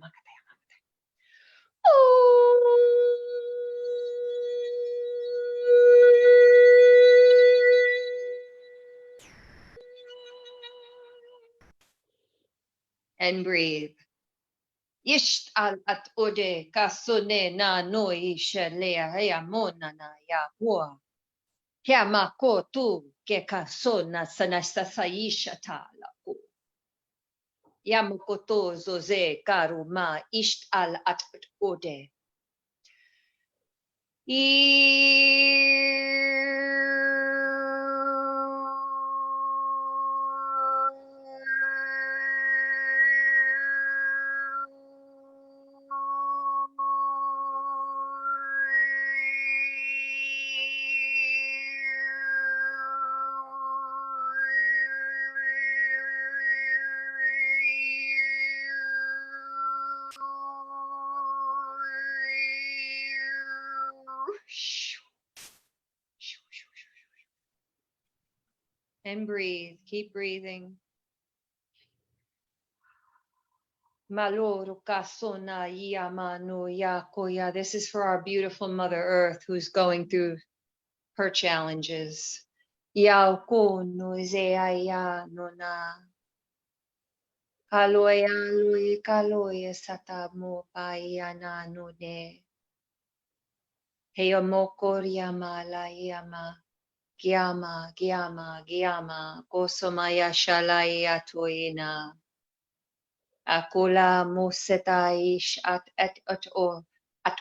And breathe. Isht al at ode kasune na no isha lea hea mona na ya hua. Hea mako tu ke kasona sanasasaisha ta la ku. Ya mokoto zoze karuma isht al at ode. And breathe, keep breathing. Maloro kasona yamano yakoya. This is for our beautiful Mother Earth who's going through her challenges. Yaokono zeaya nona. Kaloya loe kaloya satamo payana nune. Heyamoko yama la yama. Gyama, Kosomaya Shalaya Toina, Akula Musetaish at or at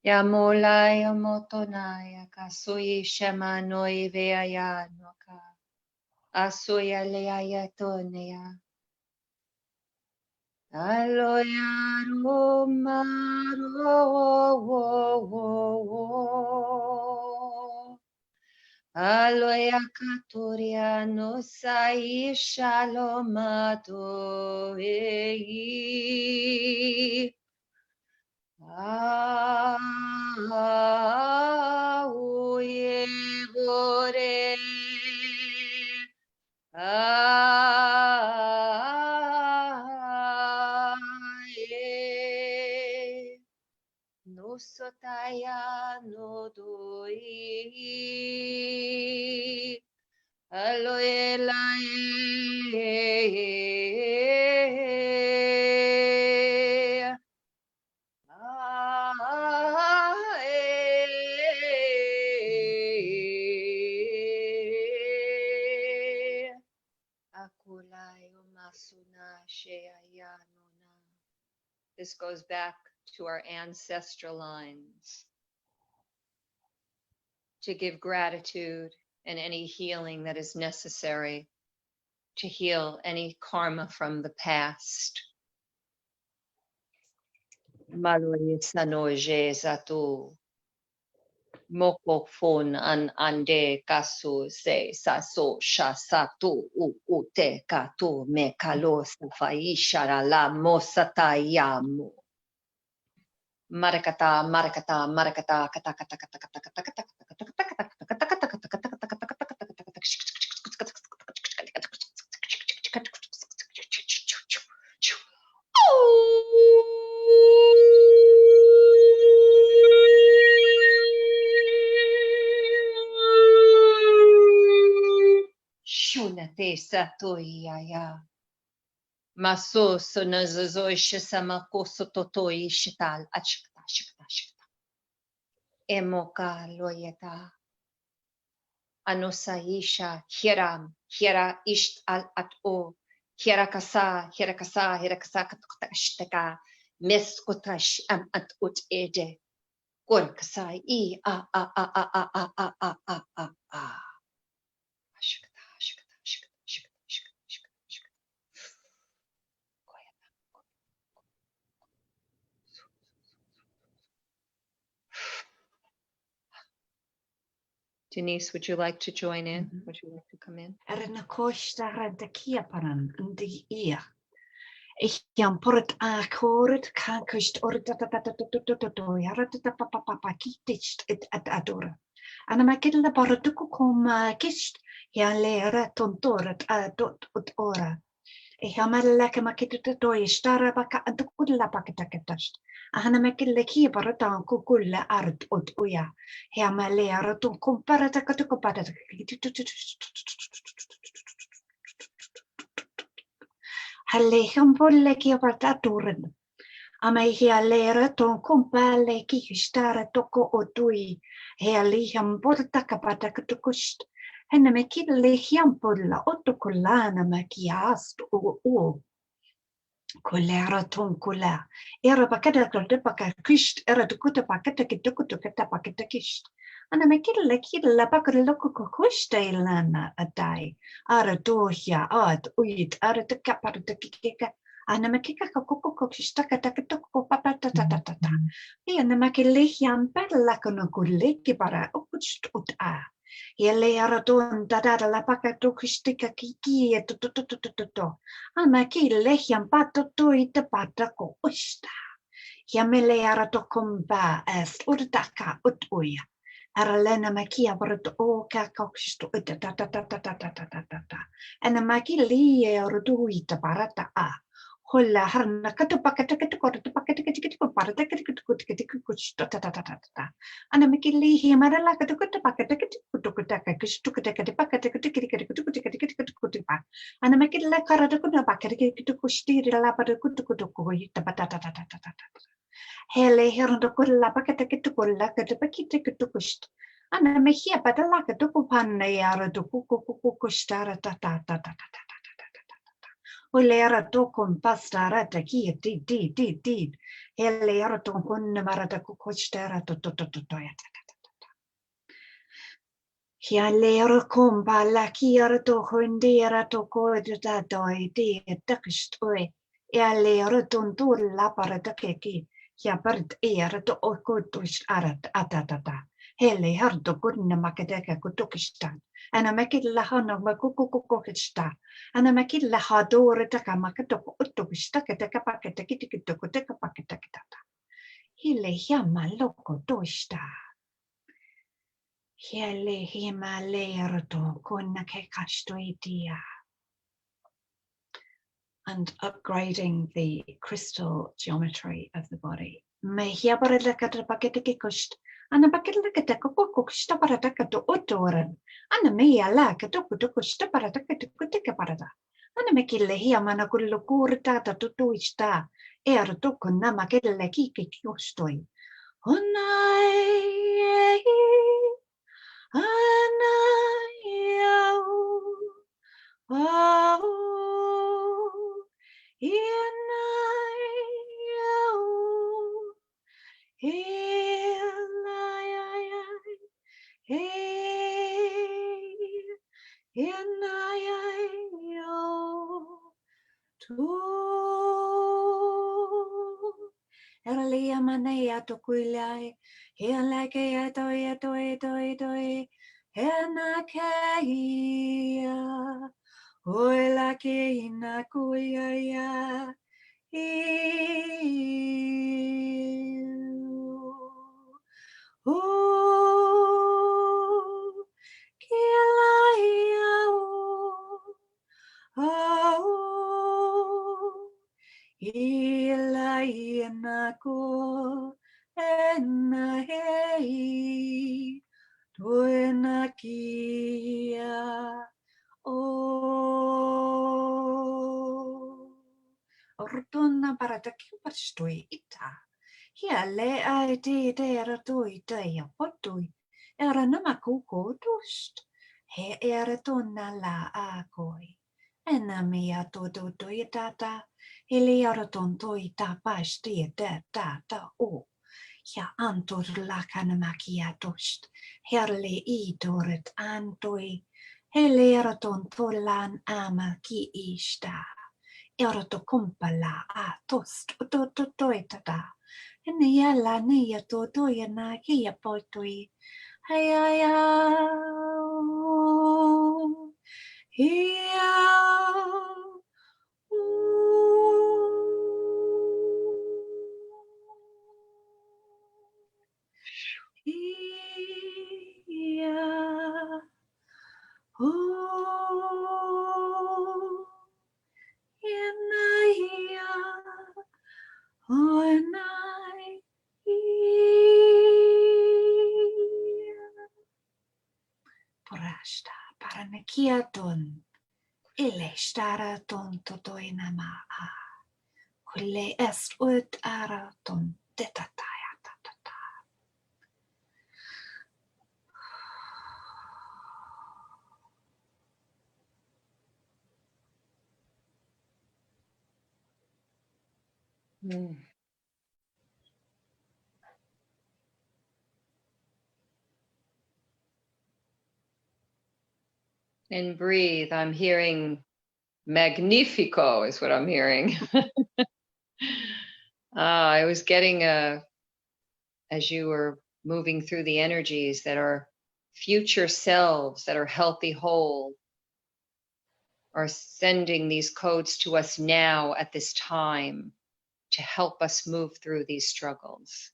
Yamolai motonaya kasui shamanoi veaya noka asuya leaya tonea aloya romaro aloya katoria no sai shalomato ei. Oye gore, no sotaya no doi, aloela This goes back to our ancestral lines to give gratitude and any healing that is necessary to heal any karma from the past. Maloye sanoje zatu moko fon an ande kasu se saso shasatu ute katu me kalos faishara la mosatayamu. Marakata kata kata kata kata kata kata kata te satoya. Maso sonazo shisama koso toto ishital ashkta shkta shkta. Emoka loyeta. Anosaisha hiram hira isht al at o. Hirakasa katuktashteka. Meskotash am at ut ede. Gorkasai I a. Ashkta shkta shkta shkta shkta shkta shkta. Denise, would you like to join in? Would you like to come in? Erna kosta rada kia paran ndi ia. Ich jam port a korit kan kust or ya rata papa kitist et adora. Ana makilla baratuku kom kist ya lera tontorat dot ora. Ich habe lekker makita doi stara baka antukula paketaketast. Ahana makilla kia baratan kukulla art ut uya. Ja mä lera ton komparata katukopata. Hallehan bolleki apartaturen. Amai hea lera ton kumpalle ki stara toko otui. Hea lihan porta kapata katukust. Henne me kille hian polla ottokollana mä kiast o. Kolera ton kolla. Era pakata paka kust era tukuta pakata kitukutu kata pakata kist. Ana me killa pakata loko kustailana adai. Ara dohia ad uit ara te kapara te kika. Ana me kika kokoko kistaka takatoko papata tatatata. Ja nämä killehian päällä kun kulleki para okust ut a. Ja leera ton tadalla pakatukistika kiki ja to. Ama killehian pattotuita patakoista. Ja me leera to kompa est urtaka utuja. Ära lena mä kiavarut oka koksistu ta. Ana mä killie rutuita parata a. Holla harna katupakata parata ta. Ana mä killie hiemaralla katupakata Ana mä kille karata kun pakata kustiirilla patata. Hele herndo kulla pakata kulla katupakita. Ana mä hiepata lakata kupanna ja kustara ta. Olera tokon pastarata ki di. Hele era tokon marata kukostara to. Ja lera kompa la kiera to hundera to koidata doi di takist oi. Ja lera ton tulla parata keki. Ja part era to okotus arat atata. Hele hardo kunna makadeka kutukistan. Ana makilla hana makukukukista. Ana makilla hadore taka makatoko utukista kataka paketa kitikitoko teka paketa kitata. Hille hiamma loko toista. Hele hima leerto kunna kekastoitia. And upgrading the crystal geometry of the body. Me hiabarilla katapaketa kikost. Ana bakilla katakokokista paratakato otoren. Ana mia lakatokutokusta paratakatukuteka parata. Ana mekille hiamana kullu kuurtaata tutuista. Ertukun nämä kelle kiikikustoi. Honai anai Erlia manea to kuilai, hianläkeä toi, henäkeia, hoilakeina kuiaia, Ilainako enna hei tuena kia Ortona barataki pastoi ita. Hia le ai te ratoi te ja potui. Era nama koko dust. He era tonna la akoi. Enä mia toi tata. Eli araton toi ta pasti ta o. Ja antor lakana makia dust. Herle idoret antoi. Hele araton tollan ama ki ista. Eroto kumpala a tost toitata. Enne jällä niitä toi na kia poitui. Hei aja. Porasta paranekiaton ilestara ton totoinamaa. Kulle est ut araton tetataya tatata. And breathe. I'm hearing magnifico is what I'm hearing. I was getting as you were moving through the energies, that our future selves that are healthy, whole, are sending these codes to us now at this time to help us move through these struggles.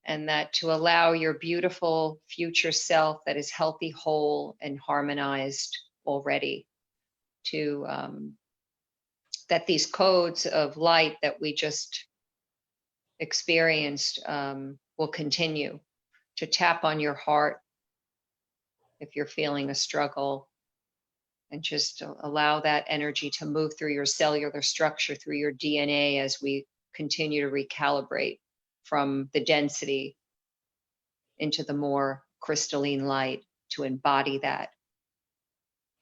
And that to allow your beautiful future self that is healthy, whole, and harmonized already, to that these codes of light that we just experienced will continue to tap on your heart if you're feeling a struggle, and just allow that energy to move through your cellular structure, through your DNA, as we continue to recalibrate from the density into the more crystalline light, to embody that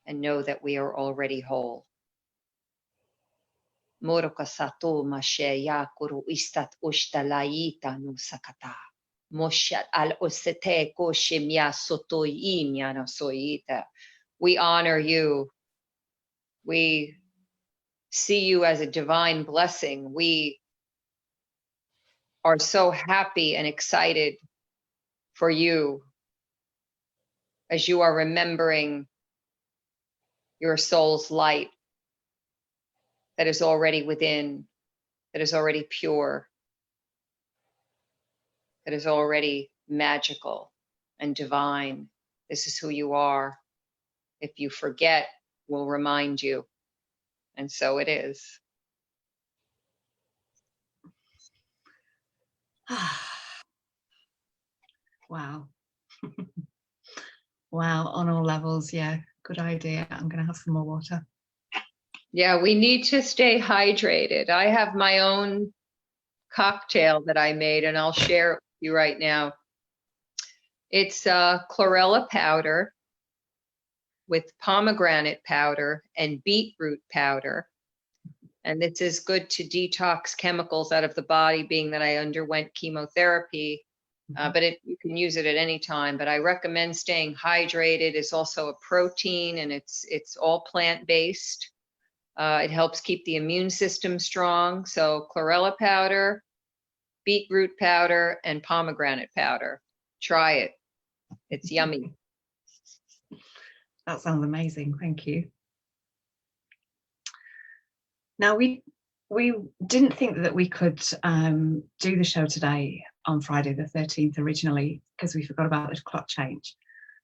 and know that we are already whole. Moroka sato mashe yakuru istat ushtalaita no sakata. Moshat al osete koshemia sotoinya no soita. We honor you. We see you as a divine blessing. We are so happy and excited for you as you are remembering your soul's light that is already within, that is already pure, that is already magical and divine. This is who you are. If you forget, we'll remind you. And so it is. Wow. Wow, on all levels, yeah, good idea. I'm going to have some more water. Yeah, we need to stay hydrated. I have my own cocktail that I made, and I'll share it with you right now. It's chlorella powder with pomegranate powder and beetroot powder. And this is good to detox chemicals out of the body, being that I underwent chemotherapy. But you can use it at any time. But I recommend staying hydrated. It's also a protein, and it's all plant-based. It helps keep the immune system strong. So chlorella powder, beetroot powder, and pomegranate powder. Try it. It's yummy. That sounds amazing. Thank you. Now, we didn't think that we could do the show today on Friday the 13th originally, because we forgot about the clock change,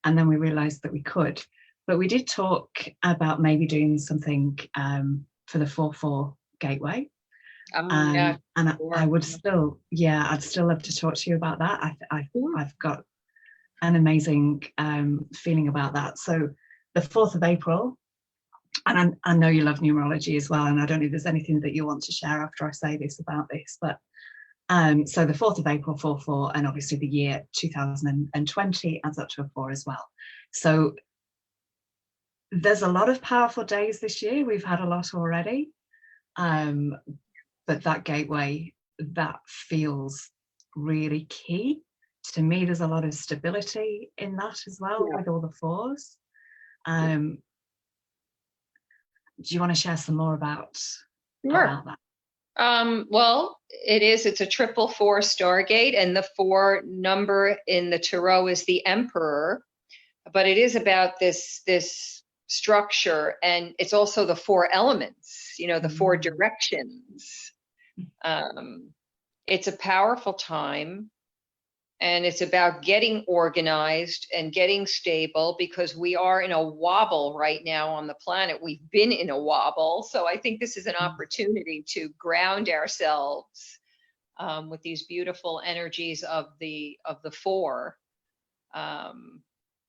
and then we realized that we could. But we did talk about maybe doing something for the 4/4 gateway. Yeah, and sure. I would still, yeah, I'd still love to talk to you about that. I've got an amazing feeling about that. So the 4th of April, and I know you love numerology as well, and I don't know if there's anything that you want to share after I say this about this, but so the 4th of April, 4/4, and obviously the year 2020 adds up to a 4 as well. So there's a lot of powerful days this year. We've had a lot already, but that gateway, that feels really key. To me, there's a lot of stability in that as well, with all the 4s. Do you want to share some more about that? Well, it's a 444 Stargate, and the 4 number in the tarot is the Emperor, but it is about this structure, and it's also the 4 elements, the 4 directions. It's a powerful time, and it's about getting organized and getting stable, because we are in a wobble right now on the planet. We've been in a wobble. So I think this is an opportunity to ground ourselves with these beautiful energies of the 4.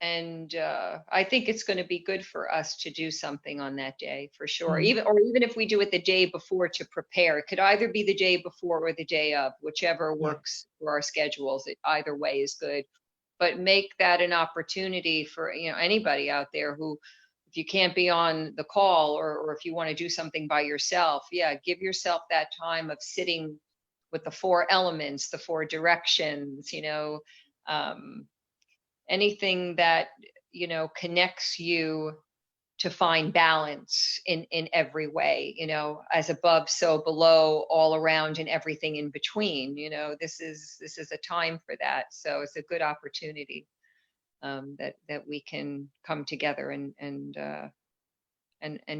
And I think it's going to be good for us to do something on that day, for sure. Even if we do it the day before to prepare. It could either be the day before or the day of, whichever works for our schedules. Either way is good. But make that an opportunity for anybody out there who, if you can't be on the call, or if you want to do something by yourself, give yourself that time of sitting with the 4 elements, the 4 directions, anything that connects you to find balance in every way, as above so below, all around and everything in between. This is a time for that. So it's a good opportunity that we can come together and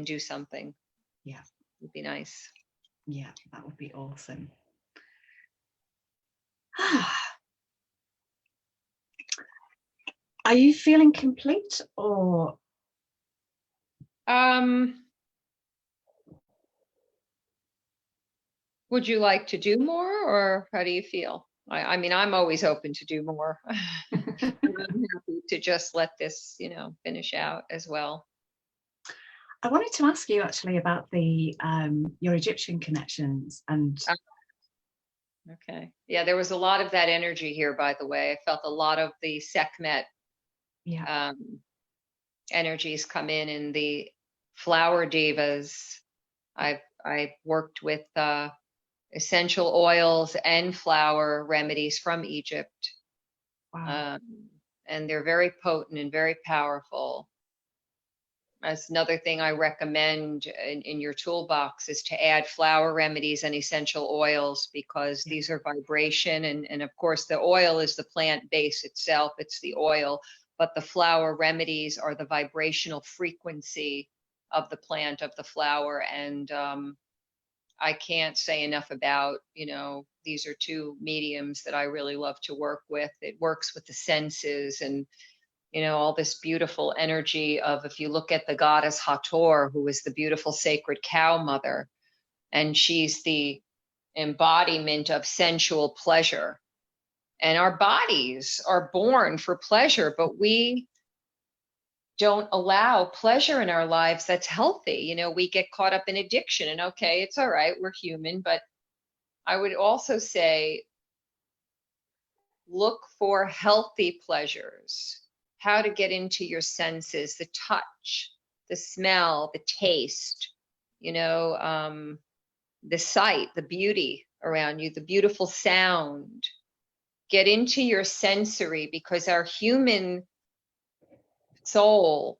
do something. Yeah, would be nice. Yeah, that would be awesome. Are you feeling complete, or? Would you like to do more, or how do you feel? I mean, I'm always open to do more. I'm happy to just let this, finish out as well. I wanted to ask you actually about your Egyptian connections and. Okay. Yeah, there was a lot of that energy here, by the way. I felt a lot of the Sekhmet energies come in the flower divas. I've worked with essential oils and flower remedies from Egypt. Wow. And they're very potent and very powerful. That's another thing I recommend in your toolbox, is to add flower remedies and essential oils, because these are vibration. And of course, the oil is the plant base itself. It's the oil. But the flower remedies are the vibrational frequency of the plant, of the flower. And I can't say enough about, these are 2 mediums that I really love to work with. It works with the senses, and all this beautiful energy of, if you look at the goddess Hathor, who is the beautiful sacred cow mother, and she's the embodiment of sensual pleasure. And our bodies are born for pleasure, but we don't allow pleasure in our lives that's healthy. We get caught up in addiction, and okay, it's all right, we're human. But I would also say, look for healthy pleasures. How to get into your senses, the touch, the smell, the taste, the sight, the beauty around you, the beautiful sound. Get into your sensory, because our human soul,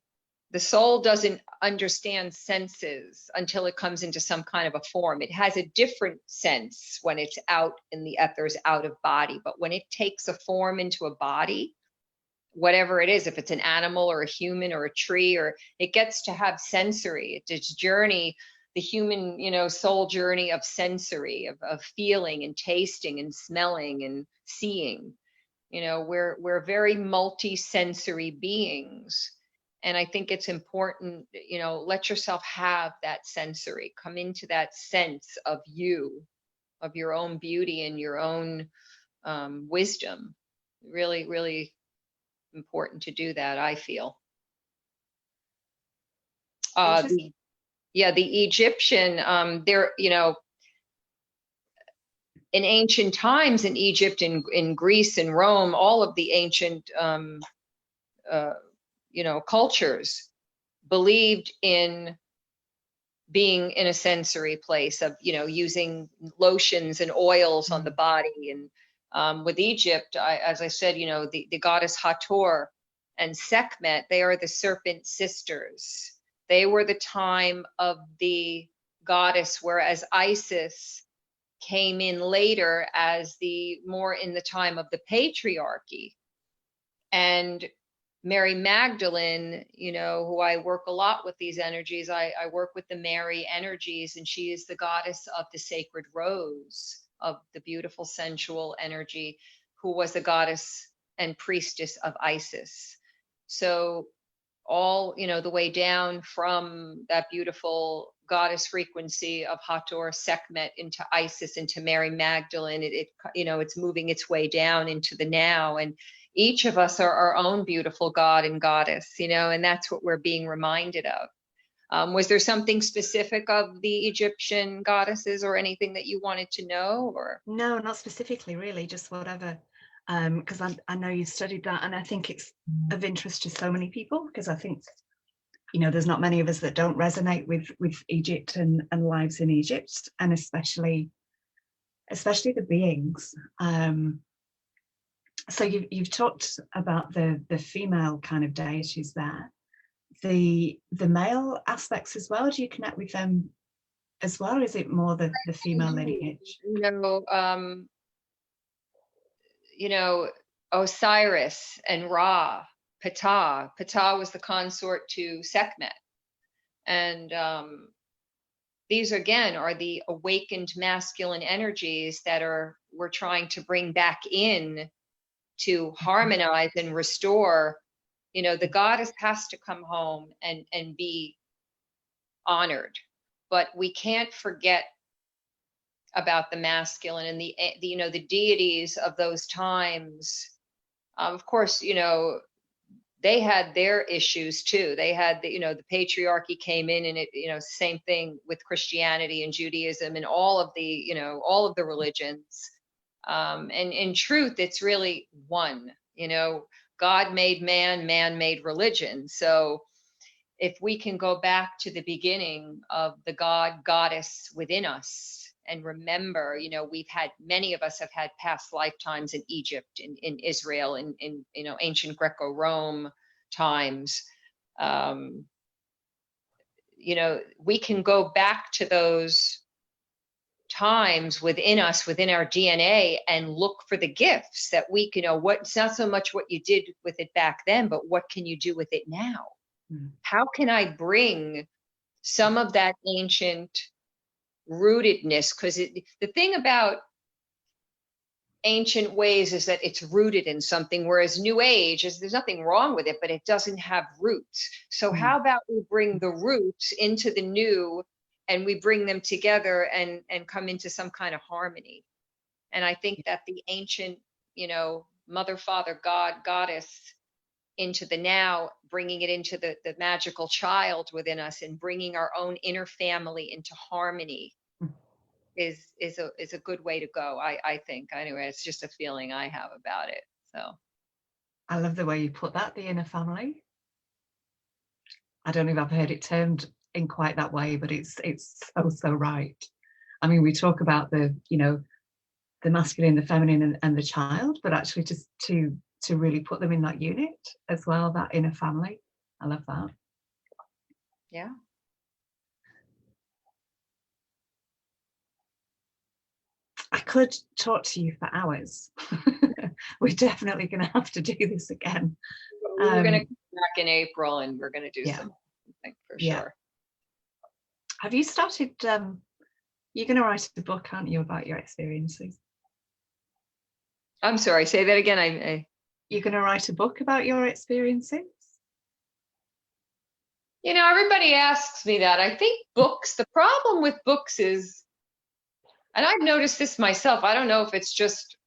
the soul doesn't understand senses until it comes into some kind of a form. It has a different sense when it's out in the ethers, out of body. But when it takes a form into a body, whatever it is, if it's an animal or a human or a tree, or it gets to have sensory, it's journey, the human, soul journey of sensory, of feeling and tasting and smelling and seeing. We're very multi-sensory beings. And I think it's important, let yourself have that sensory, come into that sense of you, of your own beauty and your own wisdom. Really, really important to do that, I feel. The Egyptian, there, in ancient times in Egypt, in Greece and Rome, all of the ancient, cultures believed in being in a sensory place of, using lotions and oils on the body. And with Egypt, as I said, the goddess Hathor and Sekhmet, they are the serpent sisters. They were the time of the goddess, whereas Isis came in later as more in the time of the patriarchy. And Mary Magdalene, who I work a lot with these energies, I work with the Mary energies, and she is the goddess of the sacred rose, of the beautiful sensual energy, who was the goddess and priestess of Isis. So all, the way down from that beautiful goddess frequency of Hathor, Sekhmet, into Isis, into Mary Magdalene, it's moving its way down into the now. And each of us are our own beautiful god and goddess, and that's what we're being reminded of. Was there something specific of the Egyptian goddesses or anything that you wanted to know? Or no, not specifically, really, just whatever. Because I know you studied that, and I think it's of interest to so many people, because I think, there's not many of us that don't resonate with Egypt and lives in Egypt, and especially the beings. So you've talked about the female kind of deities there, the male aspects as well. Do you connect with them as well, or is it more the female lineage? Osiris and Ra, Ptah. Ptah was the consort to Sekhmet. And these, again, are the awakened masculine energies that we're trying to bring back in to harmonize and restore. The goddess has to come home and be honored, but we can't forget about the masculine and the deities of those times. Of course, they had their issues too. They had the patriarchy came in, and it, same thing with Christianity and Judaism and all of the religions. And in truth, it's really one. God made man, man made religion. So if we can go back to the beginning of the goddess within us, and remember, many of us have had past lifetimes in Egypt, in Israel, in ancient Greco-Rome times. We can go back to those times within us, within our DNA, and look for the gifts that we can, it's not so much what you did with it back then, but what can you do with it now? How can I bring some of that ancient rootedness? Because the thing about ancient ways is that it's rooted in something, whereas New Age there's nothing wrong with it, but it doesn't have roots. So how about we bring the roots into the new, and we bring them together and come into some kind of harmony? And I think that the ancient, mother, father, God, goddess, into the now, bringing it into the magical child within us, and bringing our own inner family into harmony is a good way to go. I think, anyway, it's just a feeling I have about it. So I love the way you put that, the inner family. I don't know if I've heard it termed in quite that way, but it's so right. I mean, we talk about the masculine, the feminine, and the child, but actually just to really put them in that unit as well, that inner family. I love that. Yeah. I could talk to you for hours. We're definitely going to have to do this again. We're going to come back in April, and we're going to do something for sure. Have you started, you're going to write a book, aren't you, about your experiences? I'm sorry, say that again. You're going to write a book about your experiences? Everybody asks me that. I think books, the problem with books is, and I've noticed this myself, I don't know if it's just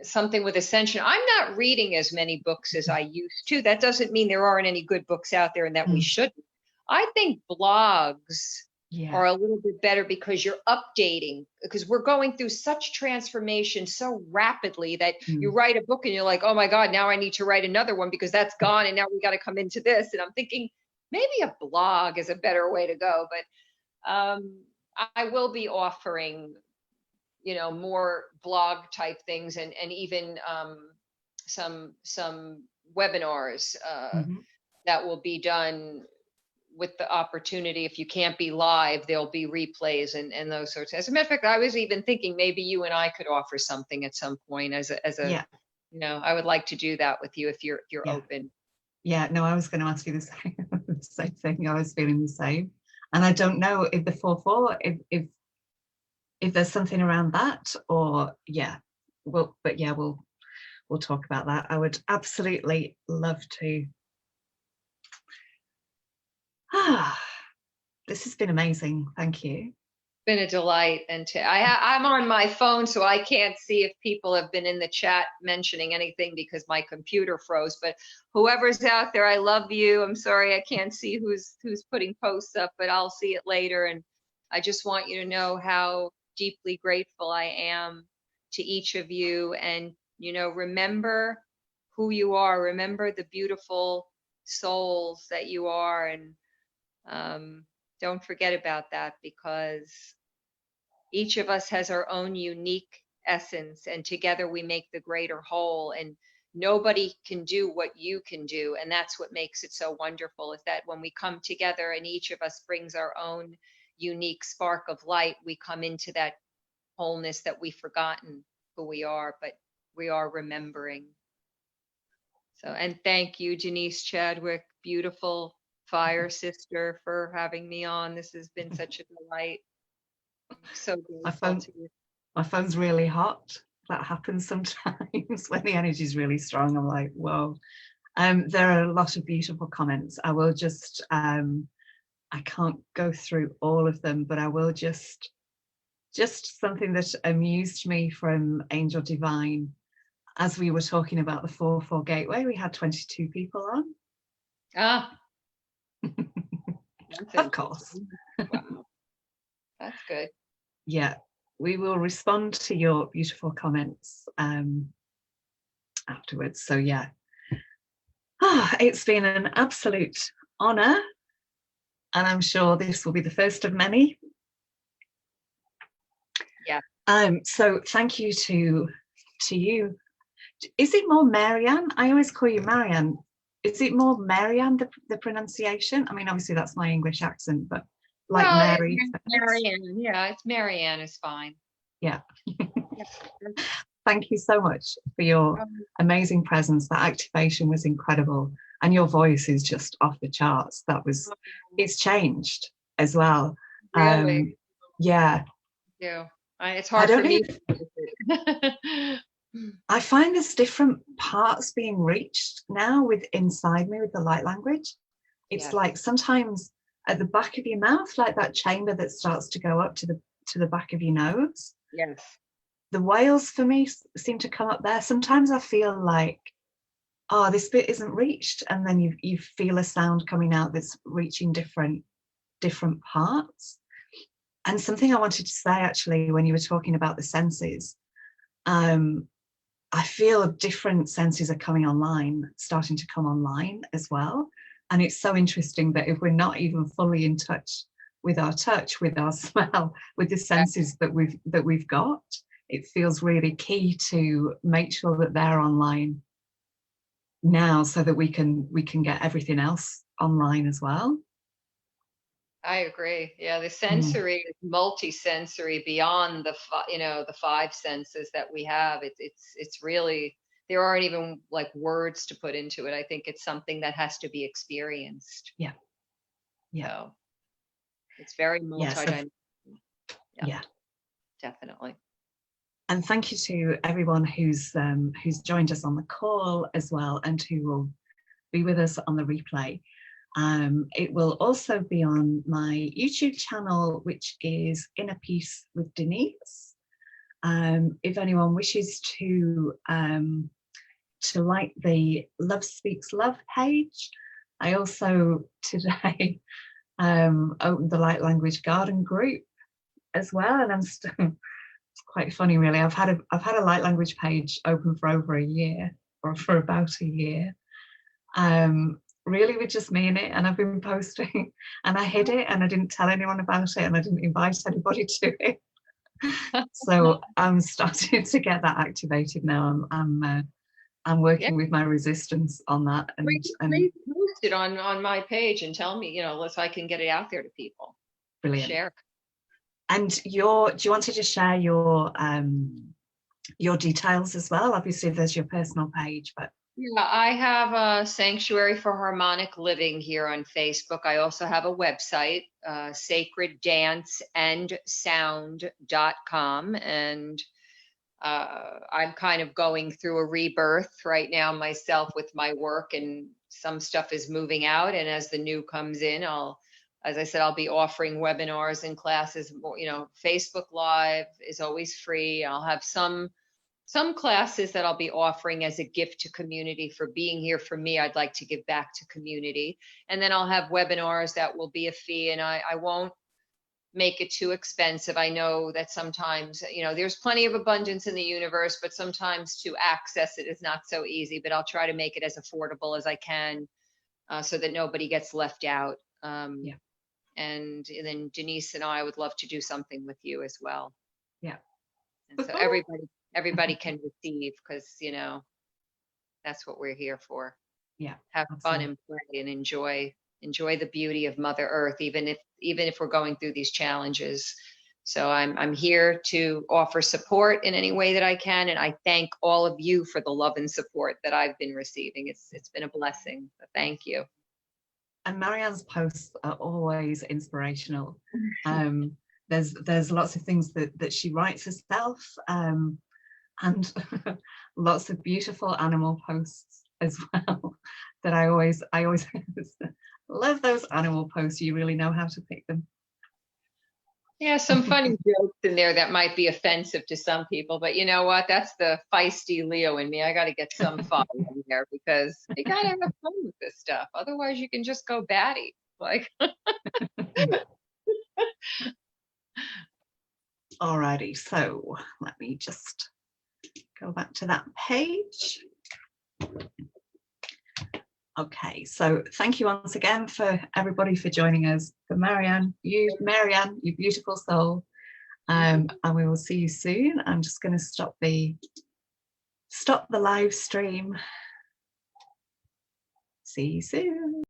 something with ascension. I'm not reading as many books as I used to. That doesn't mean there aren't any good books out there and that we shouldn't. I think blogs Yeah. are a little bit better because you're updating, because we're going through such transformation so rapidly that you write a book and you're like, oh my God, now I need to write another one because that's gone. And now we got to come into this. And I'm thinking maybe a blog is a better way to go. But I will be offering, more blog type things, and even some webinars that will be done with the opportunity. If you can't be live, there'll be replays and those sorts. As a matter of fact, I was even thinking maybe you and I could offer something at some point as a I would like to do that with you if you're open. Yeah, no, I was going to ask you the same, the same thing. I was feeling the same. And I don't know if the 4/4, if there's something around that, or we'll talk about that. I would absolutely love to. This has been amazing. Thank you. Been a delight. And I'm on my phone, so I can't see if people have been in the chat mentioning anything because my computer froze. But whoever's out there, I love you. I'm sorry I can't see who's putting posts up, but I'll see it later. And I just want you to know how deeply grateful I am to each of you. And remember who you are. Remember the beautiful souls that you are, and don't forget about that, because each of us has our own unique essence, and together we make the greater whole. And nobody can do what you can do. And that's what makes it so wonderful, is that when we come together and each of us brings our own unique spark of light, we come into that wholeness that we've forgotten who we are, but we are remembering. So, and thank you, Denise Chadwick, beautiful fire sister, for having me on. This has been such a delight. I'm so grateful to you. My phone's really hot. That happens sometimes when the energy is really strong. I'm like, whoa. There are a lot of beautiful comments. I will just, I can't go through all of them, but I will just something that amused me from Angel Divine. As we were talking about the 4/4 gateway, we had 22 people on. Of course. Wow. That's good. Yeah, we will respond to your beautiful comments afterwards. So yeah, it's been an absolute honor, and I'm sure this will be the first of many. Yeah. So thank you to you. Is it more Maryanne? I always call you Maryanne. Is it more Maryanne, the pronunciation? I mean, obviously that's my English accent, but like Mary. Maryanne. Yeah, it's Maryanne is fine. Yeah. Thank you so much for your amazing presence. That activation was incredible. And your voice is just off the charts. It's changed as well. Really? Yeah. Yeah. It's hard for me. I find there's different parts being reached now inside me with the light language. It's like sometimes at the back of your mouth, like that chamber that starts to go up to the back of your nose. Yes. The whales for me seem to come up there. Sometimes I feel like, oh, this bit isn't reached, and then you feel a sound coming out that's reaching different parts. And something I wanted to say actually, when you were talking about the senses, I feel different senses are starting to come online as well. And it's so interesting that if we're not even fully in touch, with our smell, with the senses that we've got, it feels really key to make sure that they're online now, so that we can get everything else online as well. I agree. Yeah, the sensory is multi-sensory beyond the five senses that we have. It's really, there aren't even like words to put into it. I think it's something that has to be experienced. Yeah. So it's very multi-dimensional. Yeah, definitely. And thank you to everyone who's joined us on the call as well, and who will be with us on the replay. It will also be on my YouTube channel, which is Inner Peace with Denise. If anyone wishes to like the Love Speaks Love page, I also today Opened the Light Language Garden group as well, and I'm still, it's quite funny really. I've had a light language page open for over a year, or for about a year, really with just me in it, and I've been posting, and I hid it and I didn't tell anyone about it, and I didn't invite anybody to it. So I'm starting to get that activated now. I'm working with my resistance on that, and post it on my page and tell me, so I can get it out there to people. Brilliant. Share. And do you want to just share your details as well? Obviously, there's your personal page, but yeah, I have a Sanctuary for Harmonic Living here on Facebook. I also have a website, sacreddanceandsound.com, and I'm kind of going through a rebirth right now myself with my work, and some stuff is moving out, and as the new comes in, as I said, I'll be offering webinars and classes. Facebook Live is always free. I'll have some classes that I'll be offering as a gift to community for being here for me. I'd like to give back to community. And then I'll have webinars that will be a fee, and I won't make it too expensive. I know that sometimes, there's plenty of abundance in the universe, but sometimes to access it is not so easy, but I'll try to make it as affordable as I can, so that nobody gets left out. Yeah. And then Denise and I would love to do something with you as well. Yeah. And so everybody can receive, because that's what we're here for. Yeah, have fun and play and enjoy the beauty of Mother Earth, even if we're going through these challenges. So I'm here to offer support in any way that I can, and I thank all of you for the love and support that I've been receiving. It's been a blessing. So thank you. And Maryanne's posts are always inspirational. There's lots of things that she writes herself, and lots of beautiful animal posts as well. That I always love those animal posts. You really know how to pick them. Yeah, some funny jokes in there that might be offensive to some people, but you know what? That's the feisty Leo in me. I got to get some fun in there, because you got to have fun with this stuff. Otherwise, you can just go batty. Like. Alrighty, so let me just go back to that page. Okay, so thank you once again for everybody for joining us. For Maryanne, you beautiful soul, and we will see you soon. I'm just going to stop the live stream. See you soon.